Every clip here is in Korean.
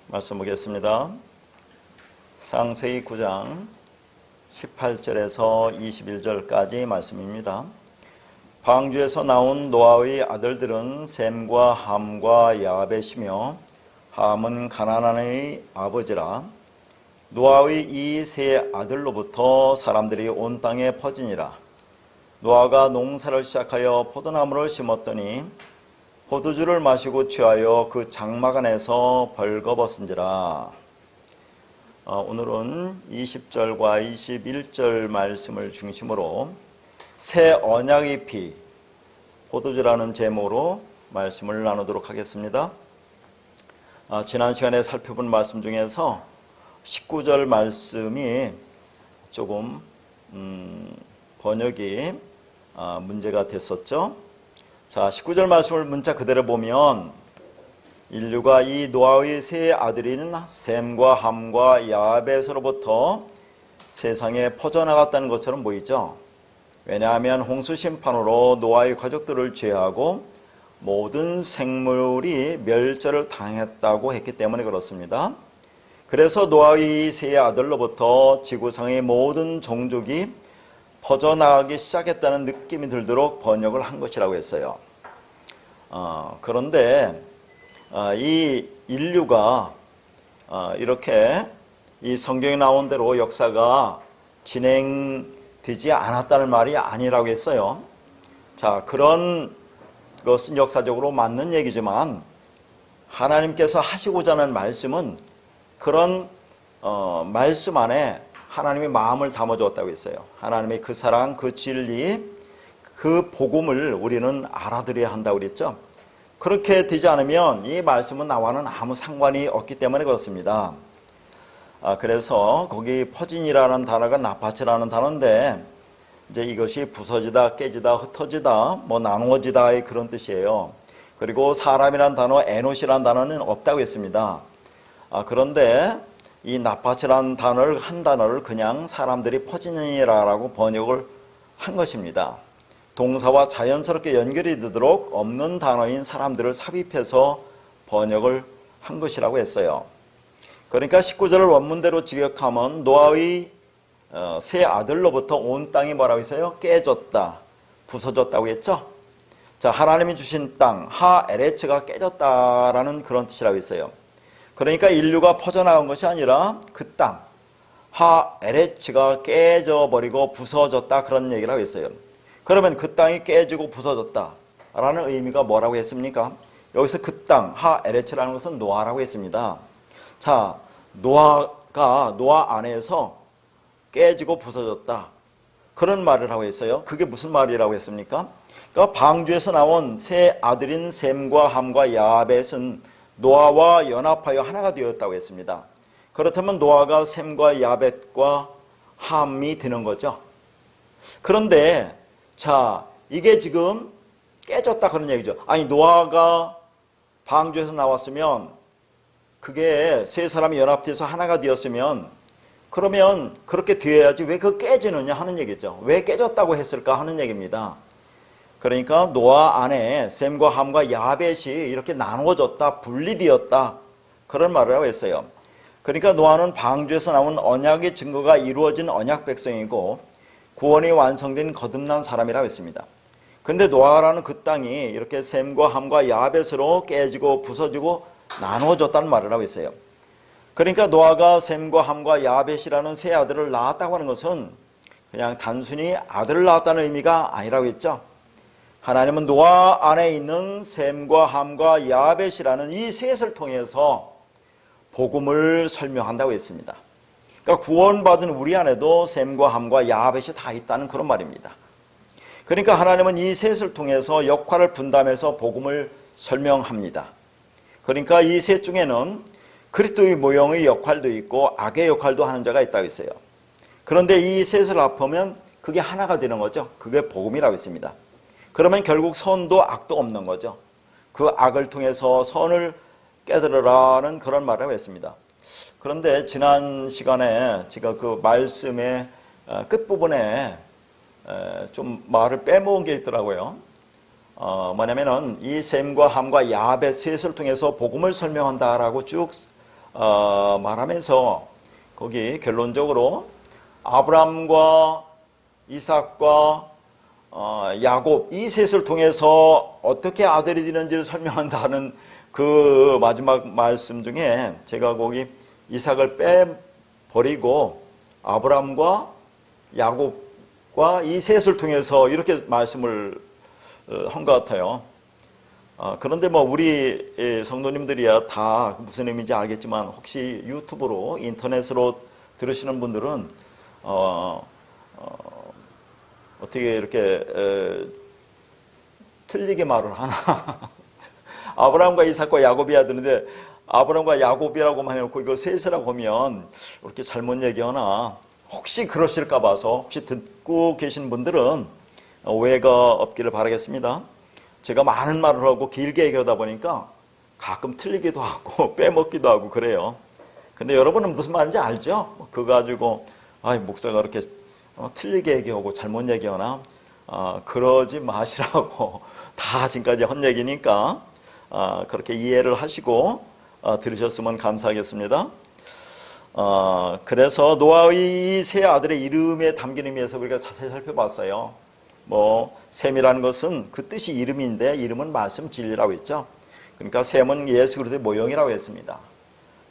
말씀 보겠습니다. 창세기 9장 18절에서 21절까지 말씀입니다. 방주에서 나온 노아의 아들들은 셈과 함과 야벳이며 함은 가나안의 아버지라. 노아의 이 세 아들로부터 사람들이 온 땅에 퍼지니라. 노아가 농사를 시작하여 포도나무를 심었더니 포도주를 마시고 취하여 그 장막 안에서 벌거벗은지라. 오늘은 20절과 21절 말씀을 중심으로 새 언약의 피, 포도주라는 제목으로 말씀을 나누도록 하겠습니다. 지난 시간에 살펴본 말씀 중에서 19절 말씀이 조금 번역이 문제가 됐었죠. 자, 19절 말씀을 문자 그대로 보면 인류가 이 노아의 세 아들인 셈과 함과 야벳으로부터 세상에 퍼져나갔다는 것처럼 보이죠. 왜냐하면 홍수 심판으로 노아의 가족들을 제외하고 모든 생물이 멸절을 당했다고 했기 때문에 그렇습니다. 그래서 노아의 세 아들로부터 지구상의 모든 종족이 퍼져나가기 시작했다는 느낌이 들도록 번역을 한 것이라고 했어요. 그런데 이 인류가 이렇게 이 성경에 나온 대로 역사가 진행되지 않았다는 말이 아니라고 했어요. 자, 그런 것은 역사적으로 맞는 얘기지만 하나님께서 하시고자 하는 말씀은 그런 말씀 안에 하나님의 마음을 담아주었다고 했어요. 하나님의 그 사랑, 그 진리, 그 복음을 우리는 알아들어야 한다고 그랬죠. 그렇게 되지 않으면 이 말씀은 나와는 아무 상관이 없기 때문에 그렇습니다. 그래서 거기 퍼진이라는 단어가 나파치라는 단어인데 이제 이것이 부서지다, 깨지다, 흩어지다, 나누어지다의 그런 뜻이에요. 그리고 사람이라는 단어, 에노시라는 단어는 없다고 했습니다. 그런데 이 나파치라는 단어를 한 단어를 그냥 사람들이 퍼지니라라고 번역을 한 것입니다. 동사와 자연스럽게 연결이 되도록 없는 단어인 사람들을 삽입해서 번역을 한 것이라고 했어요. 그러니까 19절을 원문대로 직역하면 노아의 세 아들로부터 온 땅이 뭐라고 했어요? 깨졌다, 부서졌다고 했죠. 자, 하나님이 주신 땅 하에레츠가 깨졌다라는 그런 뜻이라고 했어요. 그러니까 인류가 퍼져나간 것이 아니라 그 땅 하에레츠가 깨져버리고 부서졌다, 그런 얘기를 하고 있어요. 그러면 그 땅이 깨지고 부서졌다라는 의미가 뭐라고 했습니까? 여기서 그 땅 하에레츠라는 것은 노아라고 했습니다. 자, 노아가 노아 안에서 깨지고 부서졌다, 그런 말을 하고 있어요. 그게 무슨 말이라고 했습니까? 그러니까 방주에서 나온 세 아들인 셈과 함과 야벳은 노아와 연합하여 하나가 되었다고 했습니다. 그렇다면 노아가 셈과 야벳과 함이 되는 거죠. 그런데 자, 이게 지금 깨졌다 그런 얘기죠. 아니, 노아가 방주에서 나왔으면 그게 세 사람이 연합돼서 하나가 되었으면 그러면 그렇게 되어야지 왜 그거 깨지느냐 하는 얘기죠. 왜 깨졌다고 했을까 하는 얘기입니다. 그러니까 노아 안에 셈과 함과 야벳이 이렇게 나누어졌다, 분리되었다, 그런 말을 하고 있어요. 그러니까 노아는 방주에서 나온 언약의 증거가 이루어진 언약 백성이고 구원이 완성된 거듭난 사람이라고 했습니다. 그런데 노아라는 그 땅이 이렇게 셈과 함과 야벳으로 깨지고 부서지고 나누어졌다는 말을 하고 있어요. 그러니까 노아가 셈과 함과 야벳이라는 세 아들을 낳았다고 하는 것은 그냥 단순히 아들을 낳았다는 의미가 아니라고 했죠. 하나님은 노아 안에 있는 셈과 함과 야벳이라는 이 셋을 통해서 복음을 설명한다고 했습니다. 그러니까 구원받은 우리 안에도 셈과 함과 야벳이 다 있다는 그런 말입니다. 그러니까 하나님은 이 셋을 통해서 역할을 분담해서 복음을 설명합니다. 그러니까 이 셋 중에는 그리스도의 모형의 역할도 있고 악의 역할도 하는 자가 있다고 했어요. 그런데 이 셋을 합하면 그게 하나가 되는 거죠. 그게 복음이라고 했습니다. 그러면 결국 선도 악도 없는 거죠. 그 악을 통해서 선을 깨달으라는 그런 말을 했습니다. 그런데 지난 시간에 제가 그 말씀의 끝부분에 좀 말을 빼먹은 게 있더라고요. 뭐냐면은 이 셈과 함과 야벳 셋을 통해서 복음을 설명한다라고 쭉 말하면서 거기 결론적으로 아브라함과 이삭과 야곱 이 셋을 통해서 어떻게 아들이 되는지를 설명한다는 그 마지막 말씀 중에 제가 거기 이삭을 빼버리고 아브라함과 야곱과 이 셋을 통해서 이렇게 말씀을 한 것 같아요. 그런데 뭐 우리 성도님들이야 다 무슨 의미인지 알겠지만 혹시 유튜브로 인터넷으로 들으시는 분들은 어떻게 이렇게 틀리게 말을 하나? 아브라함과 이삭과 야곱이야 되는데 아브라함과 야곱이라고만 해놓고 이거 셋이라고 하면 이렇게 잘못 얘기하나? 혹시 그러실까 봐서 혹시 듣고 계신 분들은 오해가 없기를 바라겠습니다. 제가 많은 말을 하고 길게 얘기하다 보니까 가끔 틀리기도 하고 빼먹기도 하고 그래요. 근데 여러분은 무슨 말인지 알죠? 그거 가지고 목사가 이렇게 틀리게 얘기하고 잘못 얘기하나? 그러지 마시라고 다 지금까지 한 얘기니까 그렇게 이해를 하시고 들으셨으면 감사하겠습니다. 그래서 노아의 세 아들의 이름에 담긴 의미에서 우리가 자세히 살펴봤어요. 셈이라는 것은 그 뜻이 이름인데 이름은 말씀 진리라고 했죠. 그러니까 셈은 예수 그리스도의 모형이라고 했습니다.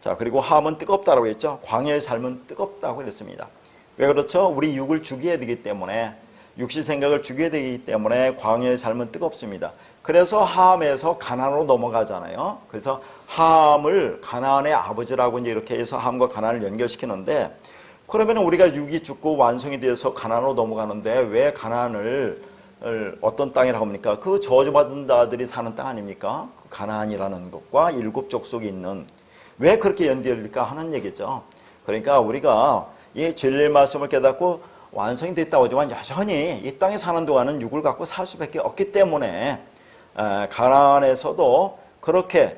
자, 그리고 함은 뜨겁다라고 했죠. 광야의 삶은 뜨겁다고 그랬습니다. 왜 그렇죠? 우리 육을 죽여야 되기 때문에 육신 생각을 죽여야 되기 때문에 광야의 삶은 뜨겁습니다. 그래서 함에서 가나안으로 넘어가잖아요. 그래서 함을 가나안의 아버지라고 이제 이렇게 해서 함과 가나안을 연결시키는데 그러면 우리가 육이 죽고 완성이 되어서 가나안으로 넘어가는데 왜 가나안을 어떤 땅이라고 합니까? 그 저주받은 자들이 사는 땅 아닙니까? 그 가나안이라는 것과 일곱 족속이 있는 왜 그렇게 연결될까 하는 얘기죠. 그러니까 우리가 이 진리의 말씀을 깨닫고 완성이 됐다고 하지만 여전히 이 땅에 사는 동안은 육을 갖고 살 수밖에 없기 때문에 가나안에서도 그렇게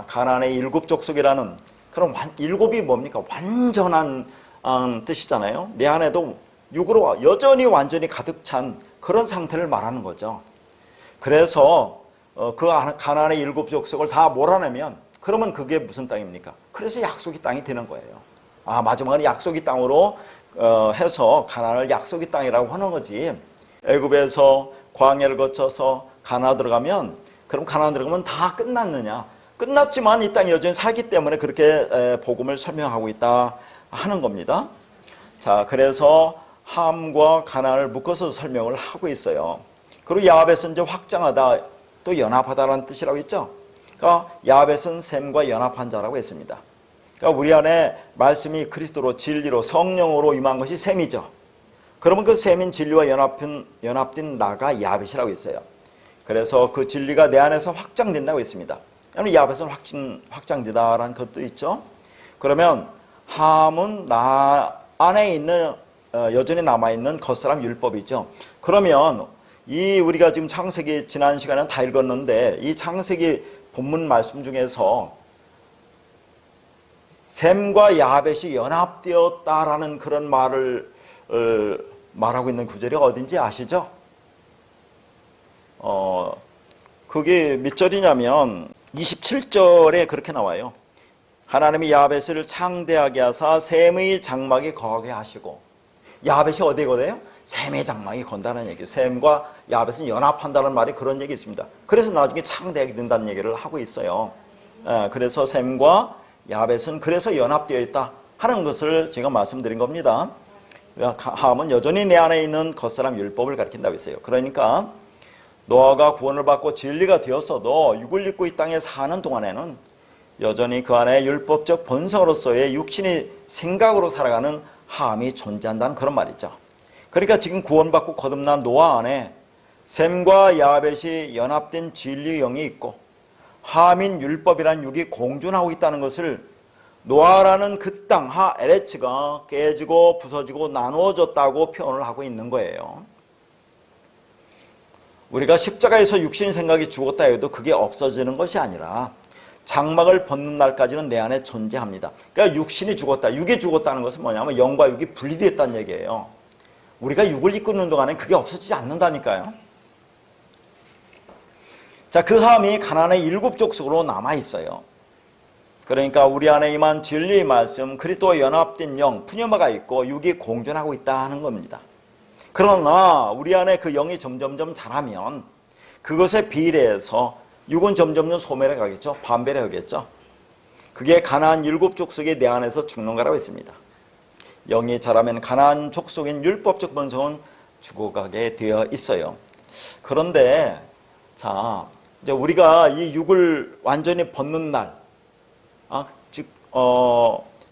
가나안의 일곱 족속이라는 그런 일곱이 뭡니까? 완전한 뜻이잖아요. 내 안에도 육으로 여전히 완전히 가득 찬 그런 상태를 말하는 거죠. 그래서 그 가나안의 일곱 족속을 다 몰아내면 그러면 그게 무슨 땅입니까? 그래서 약속의 땅이 되는 거예요. 마지막은 약속의 땅으로 해서 가나안을 약속의 땅이라고 하는 거지. 애굽에서 광야를 거쳐서 가나안 들어가면 그럼 가나안 들어가면 다 끝났느냐? 끝났지만 이 땅이 여전히 살기 때문에 그렇게 복음을 설명하고 있다 하는 겁니다. 자, 그래서 함과 가나안을 묶어서 설명을 하고 있어요. 그리고 야벳은 이제 확장하다 또 연합하다라는 뜻이라고 했죠. 그러니까 야벳은 셈과 연합한 자라고 했습니다. 그러니까 우리 안에 말씀이 그리스도로 진리로 성령으로 임한 것이 셈이죠. 그러면 그 셈인 진리와 연합된 나가 야벳이라고 했어요. 그래서 그 진리가 내 안에서 확장된다고 했습니다. 야벳은 확장되다라는 것도 있죠. 그러면 함은 나 안에 있는 여전히 남아있는 겉사람 율법이죠. 그러면 이 우리가 지금 창세기 지난 시간에 다 읽었는데 이 창세기 본문 말씀 중에서 셈과 야벳이 연합되었다라는 그런 말을 말하고 있는 구절이 어딘지 아시죠? 그게 몇 절이냐면 27절에 그렇게 나와요. 하나님이 야벳을 창대하게 하사 셈의 장막에 거하게 하시고. 야벳이 어디에 거대요? 셈의 장막에 건다는 얘기예요. 셈과 야벳은 연합한다는 말이 그런 얘기 있습니다. 그래서 나중에 창대하게 된다는 얘기를 하고 있어요. 그래서 셈과 야벳은 그래서 연합되어 있다 하는 것을 제가 말씀드린 겁니다. 함은 여전히 내 안에 있는 겉사람 율법을 가리킨다고 했어요. 그러니까 노아가 구원을 받고 진리가 되었어도 육을 입고 이 땅에 사는 동안에는 여전히 그 안에 율법적 본성으로서의 육신의 생각으로 살아가는 함이 존재한다는 그런 말이죠. 그러니까 지금 구원받고 거듭난 노아 안에 셈과 야벳이 연합된 진리의 영이 있고 함인 율법이라는 육이 공존하고 있다는 것을 노아라는 그 땅 하에레츠가 깨지고 부서지고 나누어졌다고 표현을 하고 있는 거예요. 우리가 십자가에서 육신 생각이 죽었다 해도 그게 없어지는 것이 아니라 장막을 벗는 날까지는 내 안에 존재합니다. 그러니까 육신이 죽었다. 육이 죽었다는 것은 뭐냐면 영과 육이 분리됐다는 얘기예요. 우리가 육을 이끄는 동안에 그게 없어지지 않는다니까요. 자, 그 함이 가나안의 일곱 족속으로 남아 있어요. 그러니까 우리 안에 임한 진리의 말씀, 그리스도와 연합된 영, 푸뉴마가 있고 육이 공존하고 있다 하는 겁니다. 그러나 우리 안에 그 영이 점점점 자라면 그것에 비례해서 육은 점점점 소멸해 가겠죠. 반배해 가겠죠. 그게 가나안 7 족속이 내 안에서 죽는 거라고 했습니다. 영이 자라면 가나안 족속인 율법적 본성은 죽어가게 되어 있어요. 그런데 자, 이제 우리가 이 육을 완전히 벗는 날, 즉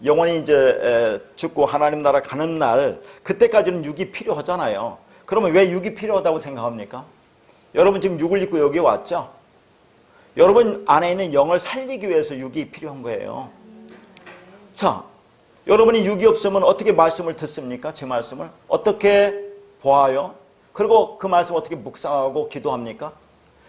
영원히 이제 죽고 하나님 나라 가는 날, 그때까지는 육이 필요하잖아요. 그러면 왜 육이 필요하다고 생각합니까? 여러분 지금 육을 입고 여기 왔죠? 여러분 안에 있는 영을 살리기 위해서 육이 필요한 거예요. 자, 여러분이 육이 없으면 어떻게 말씀을 듣습니까? 제 말씀을 어떻게 보아요? 그리고 그 말씀 어떻게 묵상하고 기도합니까?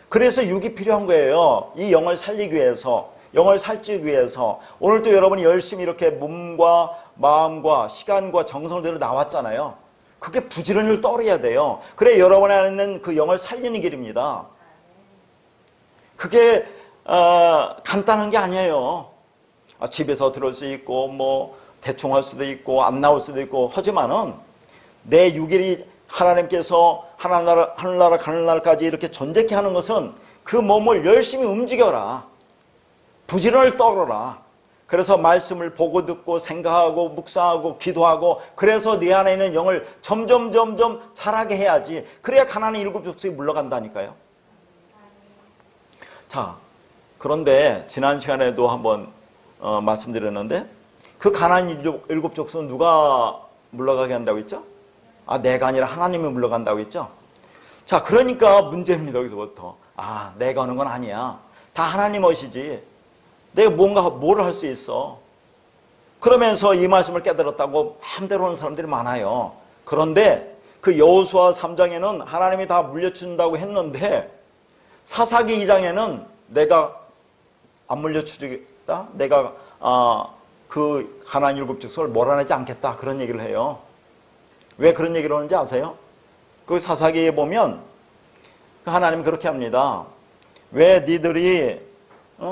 그래서 육이 필요한 거예요. 이 영을 살리기 위해서, 영을 살찌기 위해서. 오늘도 여러분이 열심히 이렇게 몸과 마음과 시간과 정성을 들여 나왔잖아요. 그게 부지런히를 떨어야 돼요. 그래 여러분 안에 있는 그 영을 살리는 길입니다. 그게 간단한 게 아니에요. 집에서 들을 수 있고 뭐 대충 할 수도 있고 안 나올 수도 있고 하지만은 내 육일이 하나님께서 하늘나라 가는 날까지 이렇게 존재케 하는 것은 그 몸을 열심히 움직여라. 부지런을 떨어라. 그래서 말씀을 보고 듣고 생각하고 묵상하고 기도하고 그래서 네 안에 있는 영을 점점 자라게 해야지. 그래야 가나안의 7 족속이 물러간다니까요. 자, 그런데 지난 시간에도 한번 말씀드렸는데 그 가나안 7 족속은 누가 물러가게 한다고 했죠? 내가 아니라 하나님이 물러간다고 했죠? 자, 그러니까 문제입니다. 여기서부터. 내가 하는 건 아니야. 다 하나님 것이지. 내가 뭐를 할 수 있어. 그러면서 이 말씀을 깨달았다고 마음대로 하는 사람들이 많아요. 그런데 그 여호수아 3장에는 하나님이 다 물려준다고 했는데 사사기 2장에는 내가 안 물려주겠다. 내가 그 가나안 7 족속을 몰아내지 않겠다. 그런 얘기를 해요. 왜 그런 얘기를 하는지 아세요? 그 사사기에 보면 하나님이 그렇게 합니다. 왜 니들이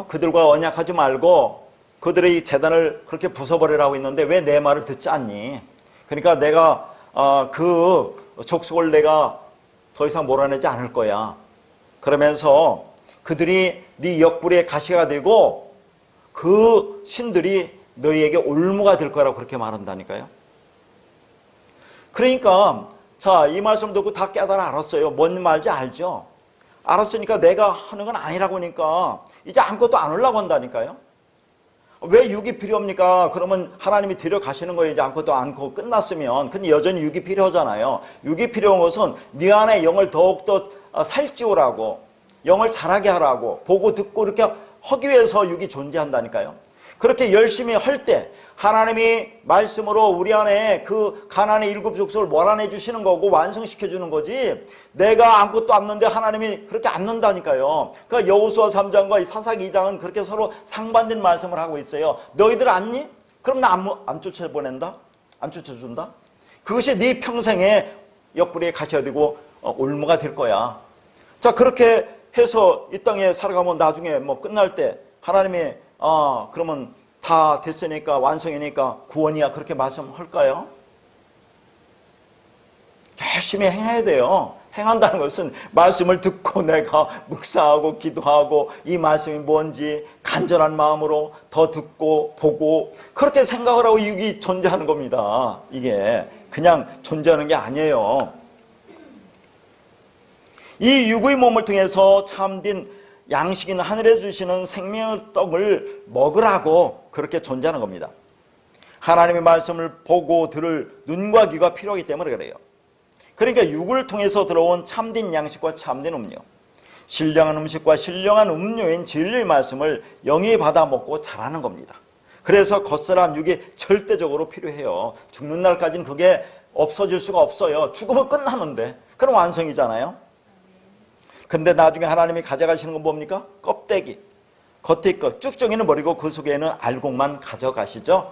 그들과 언약하지 말고 그들의 재단을 그렇게 부숴버리라고 했는데 왜 내 말을 듣지 않니? 그러니까 내가 그 족속을 내가 더 이상 몰아내지 않을 거야. 그러면서 그들이 네 옆구리에 가시가 되고 그 신들이 너희에게 올무가 될 거라고 그렇게 말한다니까요. 그러니까 자, 이 말씀 듣고 다 깨달아 알았어요. 뭔 말인지 알죠? 알았으니까 내가 하는 건 아니라고 하니까 이제 아무것도 안 하려고 한다니까요. 왜 육이 필요합니까? 그러면 하나님이 데려가시는 거예요. 이제 아무것도 않고 끝났으면. 근데 여전히 육이 필요하잖아요. 육이 필요한 것은 네 안에 영을 더욱더 살찌우라고, 영을 자라게 하라고, 보고 듣고 이렇게 하기 위해서 육이 존재한다니까요. 그렇게 열심히 할 때 하나님이 말씀으로 우리 안에 그 가나안의 7 족속을 몰아내 주시는 거고 완성시켜 주는 거지, 내가 아무것도 없는데 하나님이 그렇게 안 넣는다니까요. 그러니까 여호수아 3장과 사사기 2장은 그렇게 서로 상반된 말씀을 하고 있어요. 너희들 안니? 그럼 나 안 쫓아보낸다? 안 쫓아준다? 그것이 네 평생에 옆구리에 가셔야 되고 올무가 될 거야. 자, 그렇게 해서 이 땅에 살아가면 나중에 뭐 끝날 때 하나님이 그러면 다 됐으니까 완성이니까 구원이야 그렇게 말씀할까요? 열심히 행해야 돼요. 행한다는 것은 말씀을 듣고 내가 묵상하고 기도하고 이 말씀이 뭔지 간절한 마음으로 더 듣고 보고 그렇게 생각을 하고 육이 존재하는 겁니다. 이게 그냥 존재하는 게 아니에요. 이 육의 몸을 통해서 참된 양식인 하늘에서 주시는 생명의 떡을 먹으라고 그렇게 존재하는 겁니다. 하나님의 말씀을 보고 들을 눈과 귀가 필요하기 때문에 그래요. 그러니까 육을 통해서 들어온 참된 양식과 참된 음료, 신령한 음식과 신령한 음료인 진리의 말씀을 영이 받아 먹고 자라는 겁니다. 그래서 겉사람 육이 절대적으로 필요해요. 죽는 날까지는 그게 없어질 수가 없어요. 죽으면 끝나는데. 그럼 완성이잖아요. 근데 나중에 하나님이 가져가시는 건 뭡니까? 껍데기, 겉에 것, 쭉정이는 버리고 그 속에는 알곡만 가져가시죠.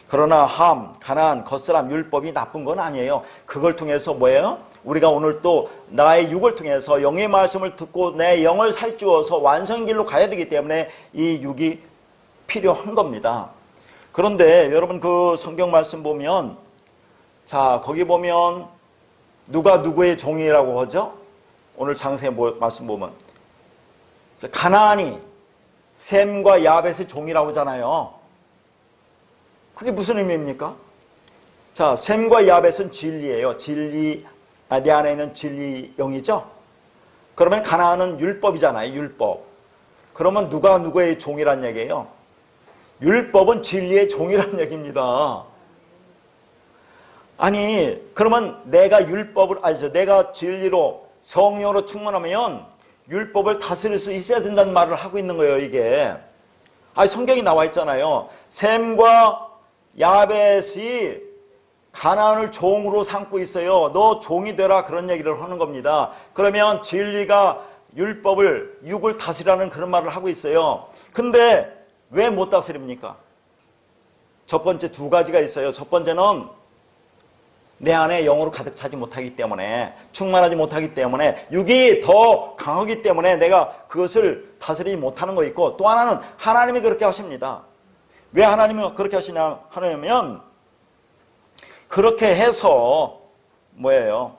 그러나 함, 가나안, 겉사람, 율법이 나쁜 건 아니에요. 그걸 통해서 뭐예요? 우리가 오늘 또 나의 육을 통해서 영의 말씀을 듣고 내 영을 살찌워서 완성의 길로 가야 되기 때문에 이 육이 필요한 겁니다. 그런데 여러분 그 성경 말씀 보면, 자, 거기 보면 누가 누구의 종이라고 하죠? 오늘 장세 말씀 보면 가나안이 셈과 야벳의 종이라고 하잖아요. 그게 무슨 의미입니까? 자, 셈과 야벳은 진리예요. 진리, 내 안에 있는 진리 영이죠. 그러면 가나안은 율법이잖아요. 율법. 그러면 누가 누구의 종이란 얘기예요? 율법은 진리의 종이란 얘기입니다. 아니, 그러면 내가 율법을, 내가 진리로 성령으로 충만하면 율법을 다스릴 수 있어야 된다는 말을 하고 있는 거예요, 이게. 성경이 나와 있잖아요. 셈과 야벳이 가나안을 종으로 삼고 있어요. 너 종이 되라, 그런 얘기를 하는 겁니다. 그러면 진리가 율법을, 육을 다스리라는 그런 말을 하고 있어요. 근데 왜 못 다스립니까? 첫 번째 두 가지가 있어요. 첫 번째는 내 안에 영으로 가득 차지 못하기 때문에, 충만하지 못하기 때문에, 육이 더 강하기 때문에 내가 그것을 다스리지 못하는 거 있고, 또 하나는 하나님이 그렇게 하십니다. 왜 하나님이 그렇게 하냐면 그렇게 해서 뭐예요?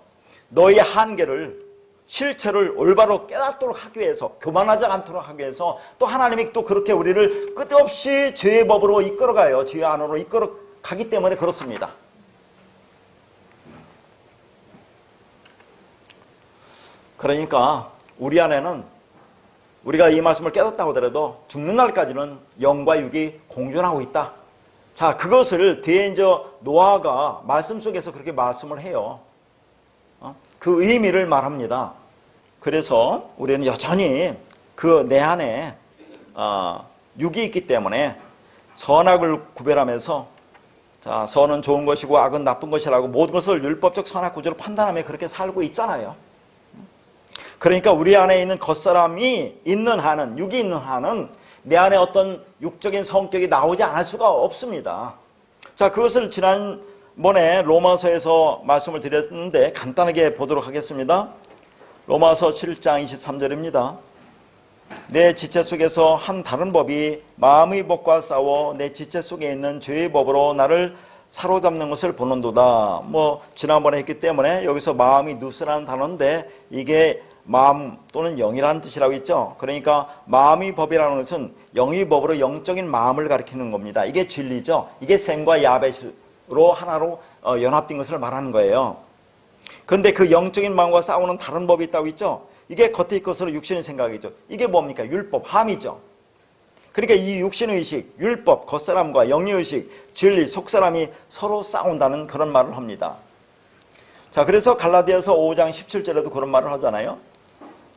너의 한계를, 실체를 올바로 깨닫도록 하기 위해서, 교만하지 않도록 하기 위해서, 또 하나님이 또 그렇게 우리를 끝없이 죄의 법으로 이끌어가요. 죄 안으로 이끌어가기 때문에 그렇습니다. 그러니까 우리 안에는, 우리가 이 말씀을 깨닫다고 하더라도 죽는 날까지는 영과 육이 공존하고 있다. 자, 그것을 뒤에 이제 노아가 말씀 속에서 그렇게 말씀을 해요. 그 의미를 말합니다. 그래서 우리는 여전히 그 내 안에 육이 있기 때문에 선악을 구별하면서, 자, 선은 좋은 것이고 악은 나쁜 것이라고 모든 것을 율법적 선악 구조로 판단하며 그렇게 살고 있잖아요. 그러니까 우리 안에 있는 겉사람이 있는 한은, 육이 있는 한은 내 안에 어떤 육적인 성격이 나오지 않을 수가 없습니다. 자, 그것을 지난번에 로마서에서 말씀을 드렸는데 간단하게 보도록 하겠습니다. 로마서 7장 23절입니다. 내 지체 속에서 한 다른 법이 마음의 법과 싸워 내 지체 속에 있는 죄의 법으로 나를 사로잡는 것을 보는도다. 지난번에 했기 때문에 여기서 마음이 누스라는 단어인데 이게 마음 또는 영이라는 뜻이라고 했죠. 그러니까 마음의 법이라는 것은 영의 법으로 영적인 마음을 가리키는 겁니다. 이게 진리죠. 이게 셈과 야벳으로 하나로 연합된 것을 말하는 거예요. 그런데 그 영적인 마음과 싸우는 다른 법이 있다고 했죠. 이게 겉의 것으로 육신의 생각이죠. 이게 뭡니까? 율법, 함이죠. 그러니까 이 육신의 의식, 율법, 겉사람과 영의 의식, 진리, 속사람이 서로 싸운다는 그런 말을 합니다. 자, 그래서 갈라디아서 5장 17절에도 그런 말을 하잖아요.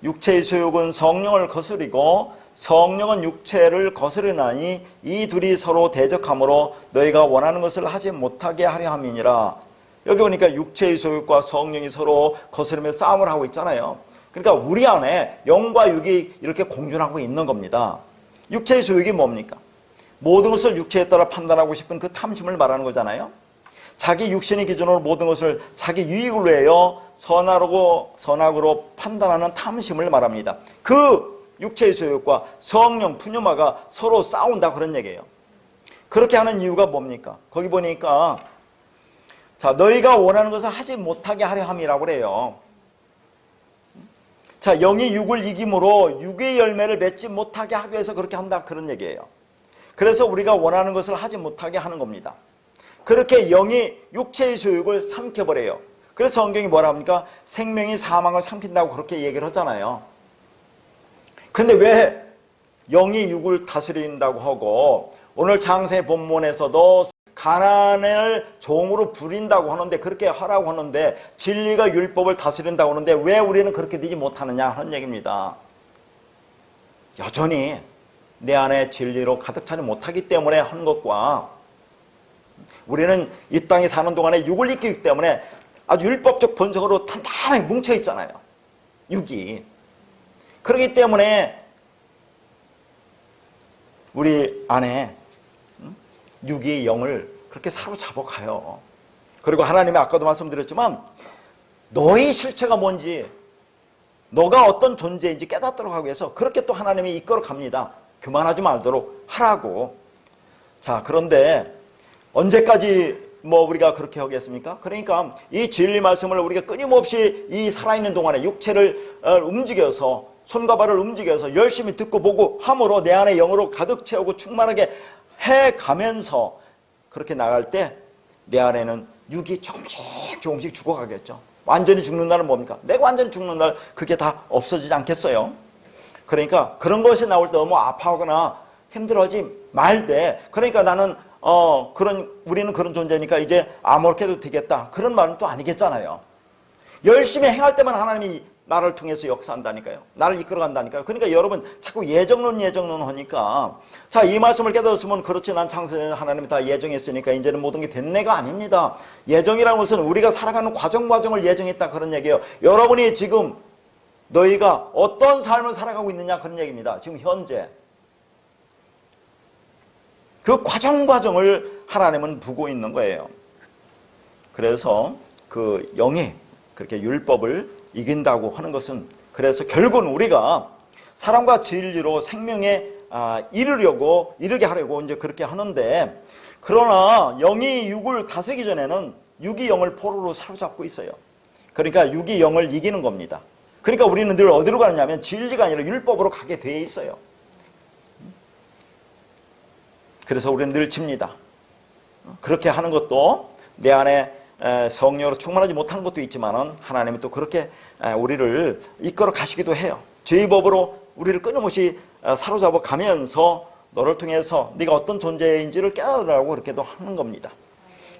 육체의 소욕은 성령을 거스리고 성령은 육체를 거스르나니 이 둘이 서로 대적함으로 너희가 원하는 것을 하지 못하게 하려 함이니라. 여기 보니까 육체의 소욕과 성령이 서로 거스르며 싸움을 하고 있잖아요. 그러니까 우리 안에 영과 육이 이렇게 공존하고 있는 겁니다. 육체의 소욕이 뭡니까? 모든 것을 육체에 따라 판단하고 싶은 그 탐심을 말하는 거잖아요. 자기 육신의 기준으로 모든 것을 자기 유익을 위하여 선악으로 판단하는 탐심을 말합니다. 그 육체의 소욕과 성령, 푸뉴마가 서로 싸운다, 그런 얘기예요. 그렇게 하는 이유가 뭡니까? 거기 보니까, 자, 너희가 원하는 것을 하지 못하게 하려 함이라고 그래요. 자, 영이 육을 이김으로 육의 열매를 맺지 못하게 하기 위해서 그렇게 한다, 그런 얘기예요. 그래서 우리가 원하는 것을 하지 못하게 하는 겁니다. 그렇게 영이 육체의 소욕을 삼켜버려요. 그래서 성경이 뭐라 합니까? 생명이 사망을 삼킨다고 그렇게 얘기를 하잖아요. 근데 왜 영이 육을 다스린다고 하고 오늘 장세 본문에서도 가나안을 종으로 부린다고 하는데, 그렇게 하라고 하는데, 진리가 율법을 다스린다고 하는데 왜 우리는 그렇게 되지 못하느냐 하는 얘기입니다. 여전히 내 안에 진리로 가득 차지 못하기 때문에 하는 것과, 우리는 이 땅에 사는 동안에 육을 이기기 때문에 아주 율법적 본성으로 단단하게 뭉쳐 있잖아요. 육이. 그렇기 때문에 우리 안에 육이 영을 그렇게 사로잡아 가요. 그리고 하나님이 아까도 말씀드렸지만 너의 실체가 뭔지, 너가 어떤 존재인지 깨닫도록 하기 위해서 그렇게 또 하나님이 이끌어 갑니다. 교만하지 말도록 하라고. 자, 그런데 언제까지 우리가 그렇게 하겠습니까? 그러니까 이 진리 말씀을 우리가 끊임없이 이 살아있는 동안에 육체를 움직여서, 손과 발을 움직여서 열심히 듣고 보고 함으로 내 안에 영으로 가득 채우고 충만하게 해가면서 그렇게 나갈 때 내 안에는 육이 조금씩 죽어가겠죠. 완전히 죽는 날은 뭡니까? 내가 완전히 죽는 날 그게 다 없어지지 않겠어요? 그러니까 그런 것이 나올 때 너무 아파하거나 힘들어하지 말되, 그러니까 나는 우리는 그런 존재니까 이제 아무렇게 해도 되겠다, 그런 말은 또 아니겠잖아요. 열심히 행할 때만 하나님이 나를 통해서 역사한다니까요. 나를 이끌어간다니까요. 그러니까 여러분 자꾸 예정론 하니까, 자, 이 말씀을 깨달았으면 그렇지, 난 창세는 하나님이 다 예정했으니까 이제는 모든 게 됐네가 아닙니다. 예정이라는 것은 우리가 살아가는 과정을 예정했다, 그런 얘기예요. 여러분이 지금 너희가 어떤 삶을 살아가고 있느냐, 그런 얘기입니다. 지금 현재 그 과정을 하나님은 두고 있는 거예요. 그래서 그 영이 그렇게 율법을 이긴다고 하는 것은, 그래서 결국은 우리가 사랑과 진리로 생명에 이르게 하려고 이제 그렇게 하는데, 그러나 영이 육을 다스리기 전에는 육이 영을 포로로 사로잡고 있어요. 그러니까 육이 영을 이기는 겁니다. 그러니까 우리는 늘 어디로 가느냐면 진리가 아니라 율법으로 가게 돼 있어요. 그래서 우리는 늘 집니다. 그렇게 하는 것도 내 안에 성령으로 충만하지 못한 것도 있지만은 하나님이 또 그렇게 우리를 이끌어 가시기도 해요. 죄의 법으로 우리를 끊임없이 사로잡아 가면서 너를 통해서 네가 어떤 존재인지를 깨달으라고 그렇게도 하는 겁니다.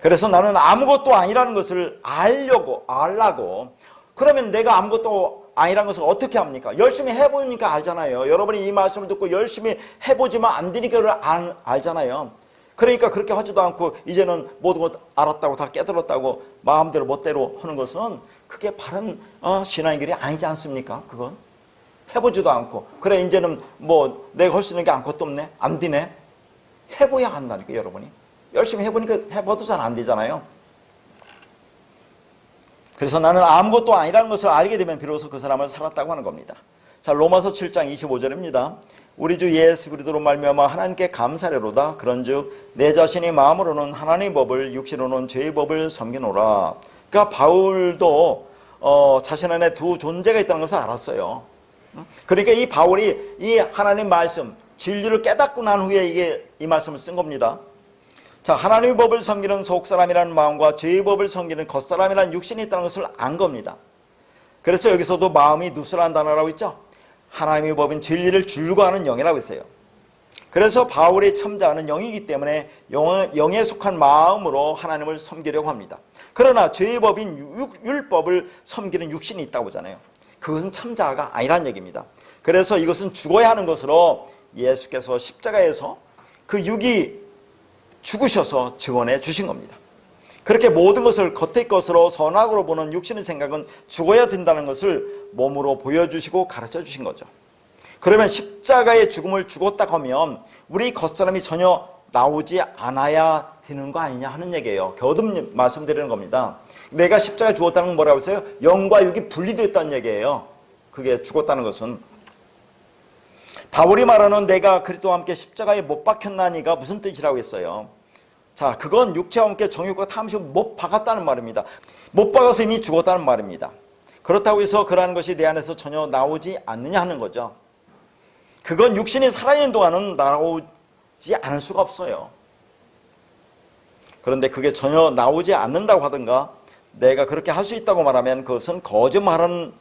그래서 나는 아무것도 아니라는 것을 알라고. 그러면 내가 아무것도 아니라는 것을 어떻게 합니까? 열심히 해보니까 알잖아요. 여러분이 이 말씀을 듣고 열심히 해보지만 안 되니까 알잖아요. 그러니까 그렇게 하지도 않고 이제는 모든 것 알았다고 다 깨달았다고 마음대로 멋대로 하는 것은 그게 바른 신앙의 길이 아니지 않습니까? 그건 해보지도 않고, 그래 이제는 내가 할 수 있는 게 아무것도 없네, 안 되네. 해봐야 한다니까. 여러분이 열심히 해보니까 해봐도 잘 안 되잖아요. 그래서 나는 아무것도 아니라는 것을 알게 되면 비로소 그 사람을 살았다고 하는 겁니다. 자, 로마서 7장 25절입니다. 우리 주 예수 그리스도로 말미암아 하나님께 감사하리로다. 그런즉 내 자신이 마음으로는 하나님의 법을, 육신으로는 죄의 법을 섬기노라. 그러니까 바울도 자신 안에 두 존재가 있다는 것을 알았어요. 그러니까 이 바울이 이 하나님 말씀, 진리를 깨닫고 난 후에 이 말씀을 쓴 겁니다. 자, 하나님의 법을 섬기는 속사람이라는 마음과 죄의 법을 섬기는 겉사람이라는 육신이 있다는 것을 안 겁니다. 그래서 여기서도 마음이 누스라는 단어라고 있죠. 하나님의 법인 진리를 즐거워하는 영이라고 했어요. 그래서 바울의 참자는 영이기 때문에 영에 속한 마음으로 하나님을 섬기려고 합니다. 그러나 죄의 법인 율법을 섬기는 육신이 있다고 하잖아요. 그것은 참자가 아니란 얘기입니다. 그래서 이것은 죽어야 하는 것으로 예수께서 십자가에서 그 육이 죽으셔서 증언해 주신 겁니다. 그렇게 모든 것을 겉의 것으로 선악으로 보는 육신의 생각은 죽어야 된다는 것을 몸으로 보여주시고 가르쳐 주신 거죠. 그러면 십자가의 죽음을 죽었다 하면 우리 겉사람이 전혀 나오지 않아야 되는 거 아니냐 하는 얘기예요. 거듭 말씀드리는 겁니다. 내가 십자가에 죽었다는 건 뭐라고 했어요? 영과 육이 분리됐다는 얘기예요. 그게 죽었다는 것은. 바울이 말하는 내가 그리스도와 함께 십자가에 못 박혔나니가 무슨 뜻이라고 했어요? 자, 그건 육체와 함께 정욕과 탐심을 못 박았다는 말입니다. 못 박아서 이미 죽었다는 말입니다. 그렇다고 해서 그러한 것이 내 안에서 전혀 나오지 않느냐 하는 거죠. 그건 육신이 살아있는 동안은 나오지 않을 수가 없어요. 그런데 그게 전혀 나오지 않는다고 하든가 내가 그렇게 할 수 있다고 말하면 그것은 거짓말하는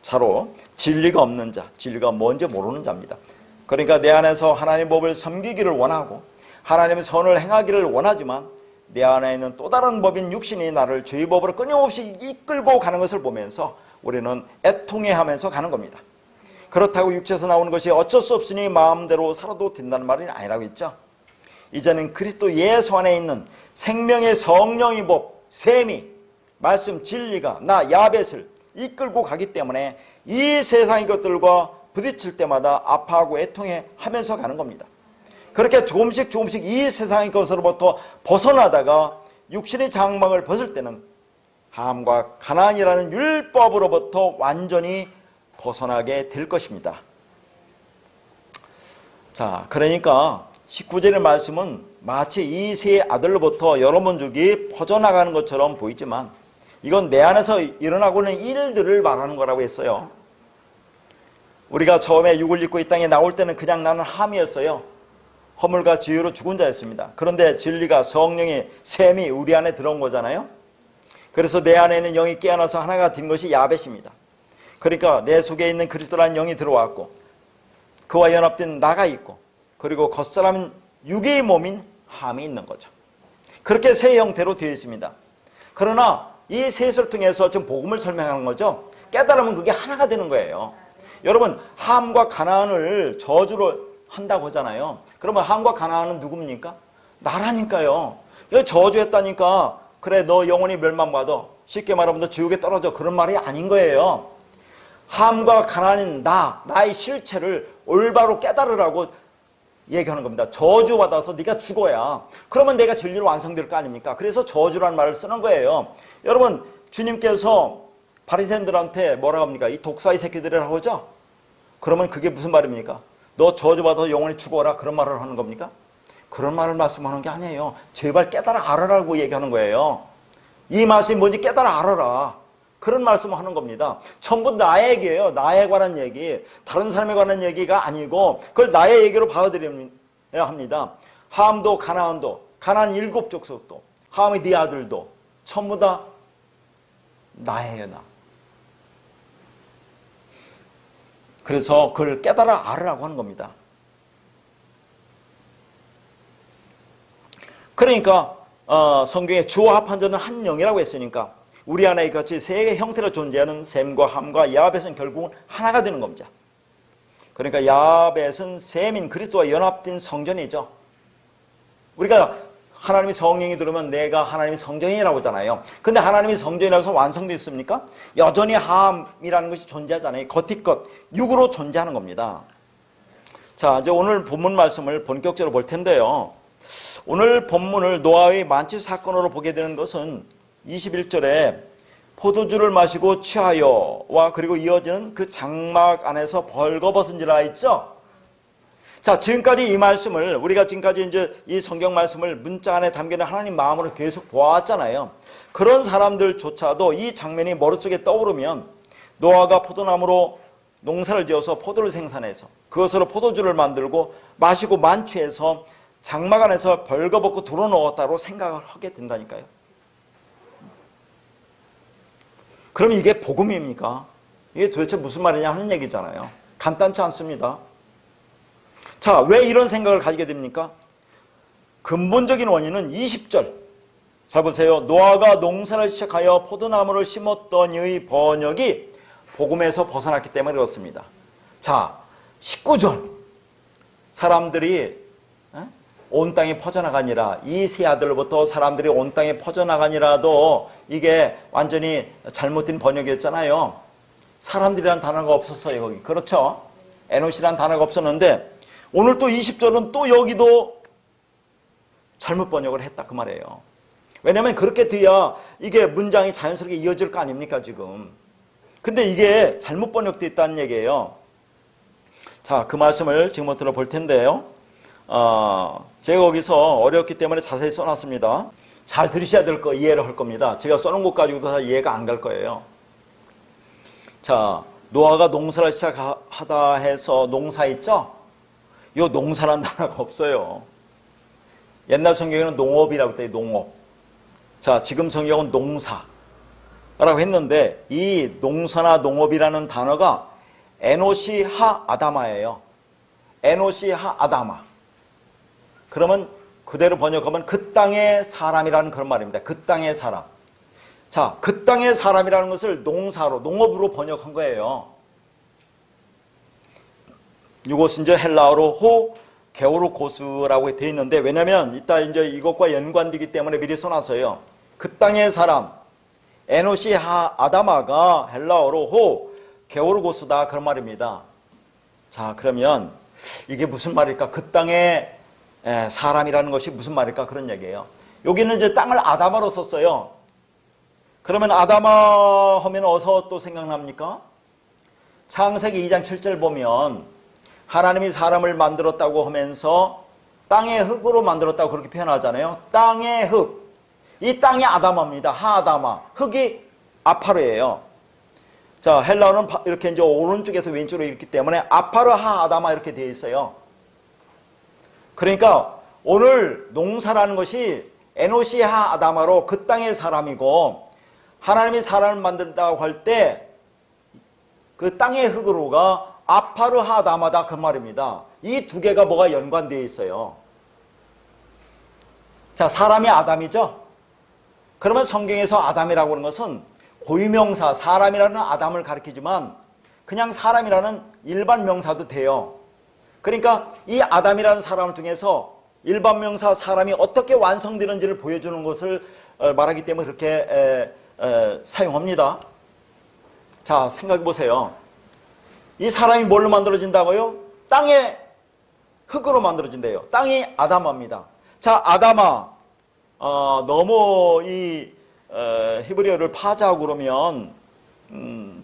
자로 진리가 없는 자, 진리가 뭔지 모르는 자입니다. 그러니까 내 안에서 하나님의 법을 섬기기를 원하고 하나님의 선을 행하기를 원하지만 내 안에 있는 또 다른 법인 육신이 나를 죄의 법으로 끊임없이 이끌고 가는 것을 보면서 우리는 애통해하면서 가는 겁니다. 그렇다고 육체에서 나오는 것이 어쩔 수 없으니 마음대로 살아도 된다는 말이 아니라고 했죠. 이제는 그리스도 예수 안에 있는 생명의 성령의 법, 셈이, 말씀, 진리가 나 야벳을 이끌고 가기 때문에 이 세상의 것들과 부딪힐 때마다 아파하고 애통해 하면서 가는 겁니다. 그렇게 조금씩 이 세상의 것으로부터 벗어나다가 육신의 장막을 벗을 때는 함과 가난이라는 율법으로부터 완전히 벗어나게 될 것입니다. 자, 그러니까 19절의 말씀은 마치 이 세 아들로부터 여러 민족이 퍼져나가는 것처럼 보이지만 이건 내 안에서 일어나고 있는 일들을 말하는 거라고 했어요. 우리가 처음에 육을 입고 이 땅에 나올 때는 그냥 나는 함이었어요. 허물과 지혜로 죽은 자였습니다. 그런데 진리가 성령의 샘이 우리 안에 들어온 거잖아요. 그래서 내 안에 있는 영이 깨어나서 하나가 된 것이 야벳입니다. 그러니까 내 속에 있는 그리스도라는 영이 들어왔고 그와 연합된 나가 있고 그리고 겉사람은 육의 몸인 함이 있는 거죠. 그렇게 세 형태로 되어 있습니다. 그러나 이 셋을 통해서 지금 복음을 설명하는 거죠. 깨달으면 그게 하나가 되는 거예요. 여러분, 함과 가나안을 저주로 한다고 하잖아요. 그러면 함과 가나안은 누굽니까? 나라니까요. 여기 저주했다니까 그래 너 영원히 멸망받아. 쉽게 말하면 너 지옥에 떨어져. 그런 말이 아닌 거예요. 함과 가나안인 나의 실체를 올바로 깨달으라고 얘기하는 겁니다. 저주받아서 네가 죽어야 그러면 내가 진리로 완성될 거 아닙니까? 그래서 저주라는 말을 쓰는 거예요. 여러분, 주님께서 바리새인들한테 뭐라고 합니까? 이 독사의 새끼들이라고 하죠? 그러면 그게 무슨 말입니까? 너 저주받아서 영원히 죽어라 그런 말을 하는 겁니까? 그런 말을 말씀하는 게 아니에요. 제발 깨달아 알아라고 얘기하는 거예요. 이 말씀이 뭔지 깨달아 알아라. 그런 말씀을 하는 겁니다. 전부 나의 얘기예요. 나에 관한 얘기. 다른 사람에 관한 얘기가 아니고 그걸 나의 얘기로 받아들여야 합니다. 함도 가나안도 가나안 7족속도 함의 네 아들도 전부 다 나예요. 나. 그래서 그걸 깨달아 알으라고 하는 겁니다. 그러니까 성경에 주와 합한 자는 한 영이라고 했으니까 우리 안에 같이 세 형태로 존재하는 셈과 함과 야벳은 결국은 하나가 되는 겁니다. 그러니까 야벳은 셈인 그리스도와 연합된 성전이죠. 우리가 하나님이 성령이 들어오면 내가 하나님이 성전이라고 하잖아요. 근데 하나님이 성전이라고 해서 완성됐습니까? 여전히 함이라는 것이 존재하잖아요. 겉이껏 육으로 존재하는 겁니다. 자, 이제 오늘 본문 말씀을 본격적으로 볼 텐데요. 오늘 본문을 노아의 만취 사건으로 보게 되는 것은 21절에 포도주를 마시고 취하여와 그리고 이어지는 그 장막 안에서 벌거벗은지라 있죠. 자, 지금까지 이 말씀을 우리가 지금까지 이제 이 성경 말씀을 문자 안에 담기는 하나님 마음으로 계속 보았잖아요. 그런 사람들조차도 이 장면이 머릿속에 떠오르면 노아가 포도나무로 농사를 지어서 포도를 생산해서 그것으로 포도주를 만들고 마시고 만취해서 장막 안에서 벌거벗고 들어놓았다고 생각을 하게 된다니까요. 그럼 이게 복음입니까? 이게 도대체 무슨 말이냐 하는 얘기잖아요. 간단치 않습니다. 자, 왜 이런 생각을 가지게 됩니까? 근본적인 원인은 20절. 잘 보세요. 노아가 농사를 시작하여 포도나무를 심었더니의 번역이 복음에서 벗어났기 때문에 그렇습니다. 자, 19절. 사람들이 온 땅에 퍼져나가니라. 이 세 아들로부터 사람들이 온 땅에 퍼져나가니라도 이게 완전히 잘못된 번역이었잖아요. 사람들이란 단어가 없었어요. 거기. 그렇죠? 에노시란 단어가 없었는데 오늘 또 20절은 또 여기도 잘못 번역을 했다 그 말이에요. 왜냐하면 그렇게 돼야 이게 문장이 자연스럽게 이어질 거 아닙니까 지금. 근데 이게 잘못 번역되어 있다는 얘기예요. 자, 그 말씀을 지금부터 볼 텐데요. 제가 거기서 어렵기 때문에 자세히 써놨습니다. 잘 들으셔야 될 거 이해를 할 겁니다. 제가 써놓은 것 가지고도 다 이해가 안 갈 거예요. 자, 노아가 농사를 시작하다 해서 농사 있죠? 이 농사란 단어가 없어요. 옛날 성경에는 농업이라고 했더니 농업. 자, 지금 성경은 농사라고 했는데 이 농사나 농업이라는 단어가 에노시 하 아다마예요. 에노시 하 아다마. 그러면 그대로 번역하면 그 땅의 사람이라는 그런 말입니다. 그 땅의 사람. 자, 그 땅의 사람이라는 것을 농사로, 농업으로 번역한 거예요. 이것은 이제 헬라어로 호 게오르고스라고 되어 있는데 왜냐면 이따 이제 이것과 연관되기 때문에 미리 써놨어요. 그 땅의 사람, 에노시 하 아다마가 헬라어로 호 게오르고스다 그런 말입니다. 자, 그러면 이게 무슨 말일까? 그 땅의 사람이라는 것이 무슨 말일까? 그런 얘기예요. 여기는 이제 땅을 아다마로 썼어요. 그러면 아다마 하면 어서 또 생각납니까? 창세기 2장 7절 보면 하나님이 사람을 만들었다고 하면서 땅의 흙으로 만들었다고 그렇게 표현하잖아요. 땅의 흙. 이 땅이 아다마입니다. 하아다마. 흙이 아파르예요. 자, 헬라어는 이렇게 이제 오른쪽에서 왼쪽으로 있기 때문에 아파르 하아다마 이렇게 되어 있어요. 그러니까 오늘 농사라는 것이 에노시 하아다마로 그 땅의 사람이고, 하나님이 사람을 만든다고 할 때 그 땅의 흙으로가 아파르 하아다마다 그 말입니다. 이 두 개가 뭐가 연관되어 있어요. 자, 사람이 아담이죠. 그러면 성경에서 아담이라고 하는 것은 고유명사, 사람이라는 아담을 가리키지만 그냥 사람이라는 일반 명사도 돼요. 그러니까 이 아담이라는 사람을 통해서 일반 명사 사람이 어떻게 완성되는지를 보여주는 것을 말하기 때문에 그렇게 사용합니다. 자, 생각해 보세요. 이 사람이 뭘로 만들어진다고요? 땅의 흙으로 만들어진대요. 땅이 아담아입니다. 자, 아담아, 너무 이 히브리어를 파자하고 그러면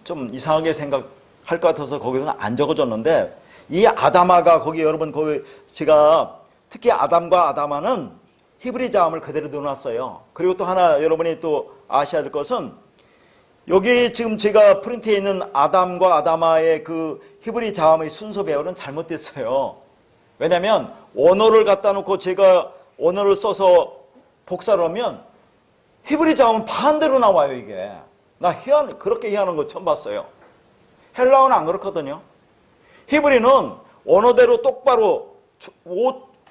좀 이상하게 생각할 것 같아서 거기서는 안 적어줬는데, 이 아담아가 거기 여러분 거기 제가 특히 아담과 아담아는 히브리 자음을 그대로 넣어놨어요. 그리고 또 하나 여러분이 또 아셔야 될 것은, 여기 지금 제가 프린트에 있는 아담과 아담아의 그 히브리 자음의 순서 배열은 잘못됐어요. 왜냐하면 원어를 갖다 놓고 제가 원어를 써서 복사를 하면 히브리 자음은 반대로 나와요. 이게 나 그렇게 희한한 거 처음 봤어요. 헬라어는 안 그렇거든요. 히브리는 원어대로 똑바로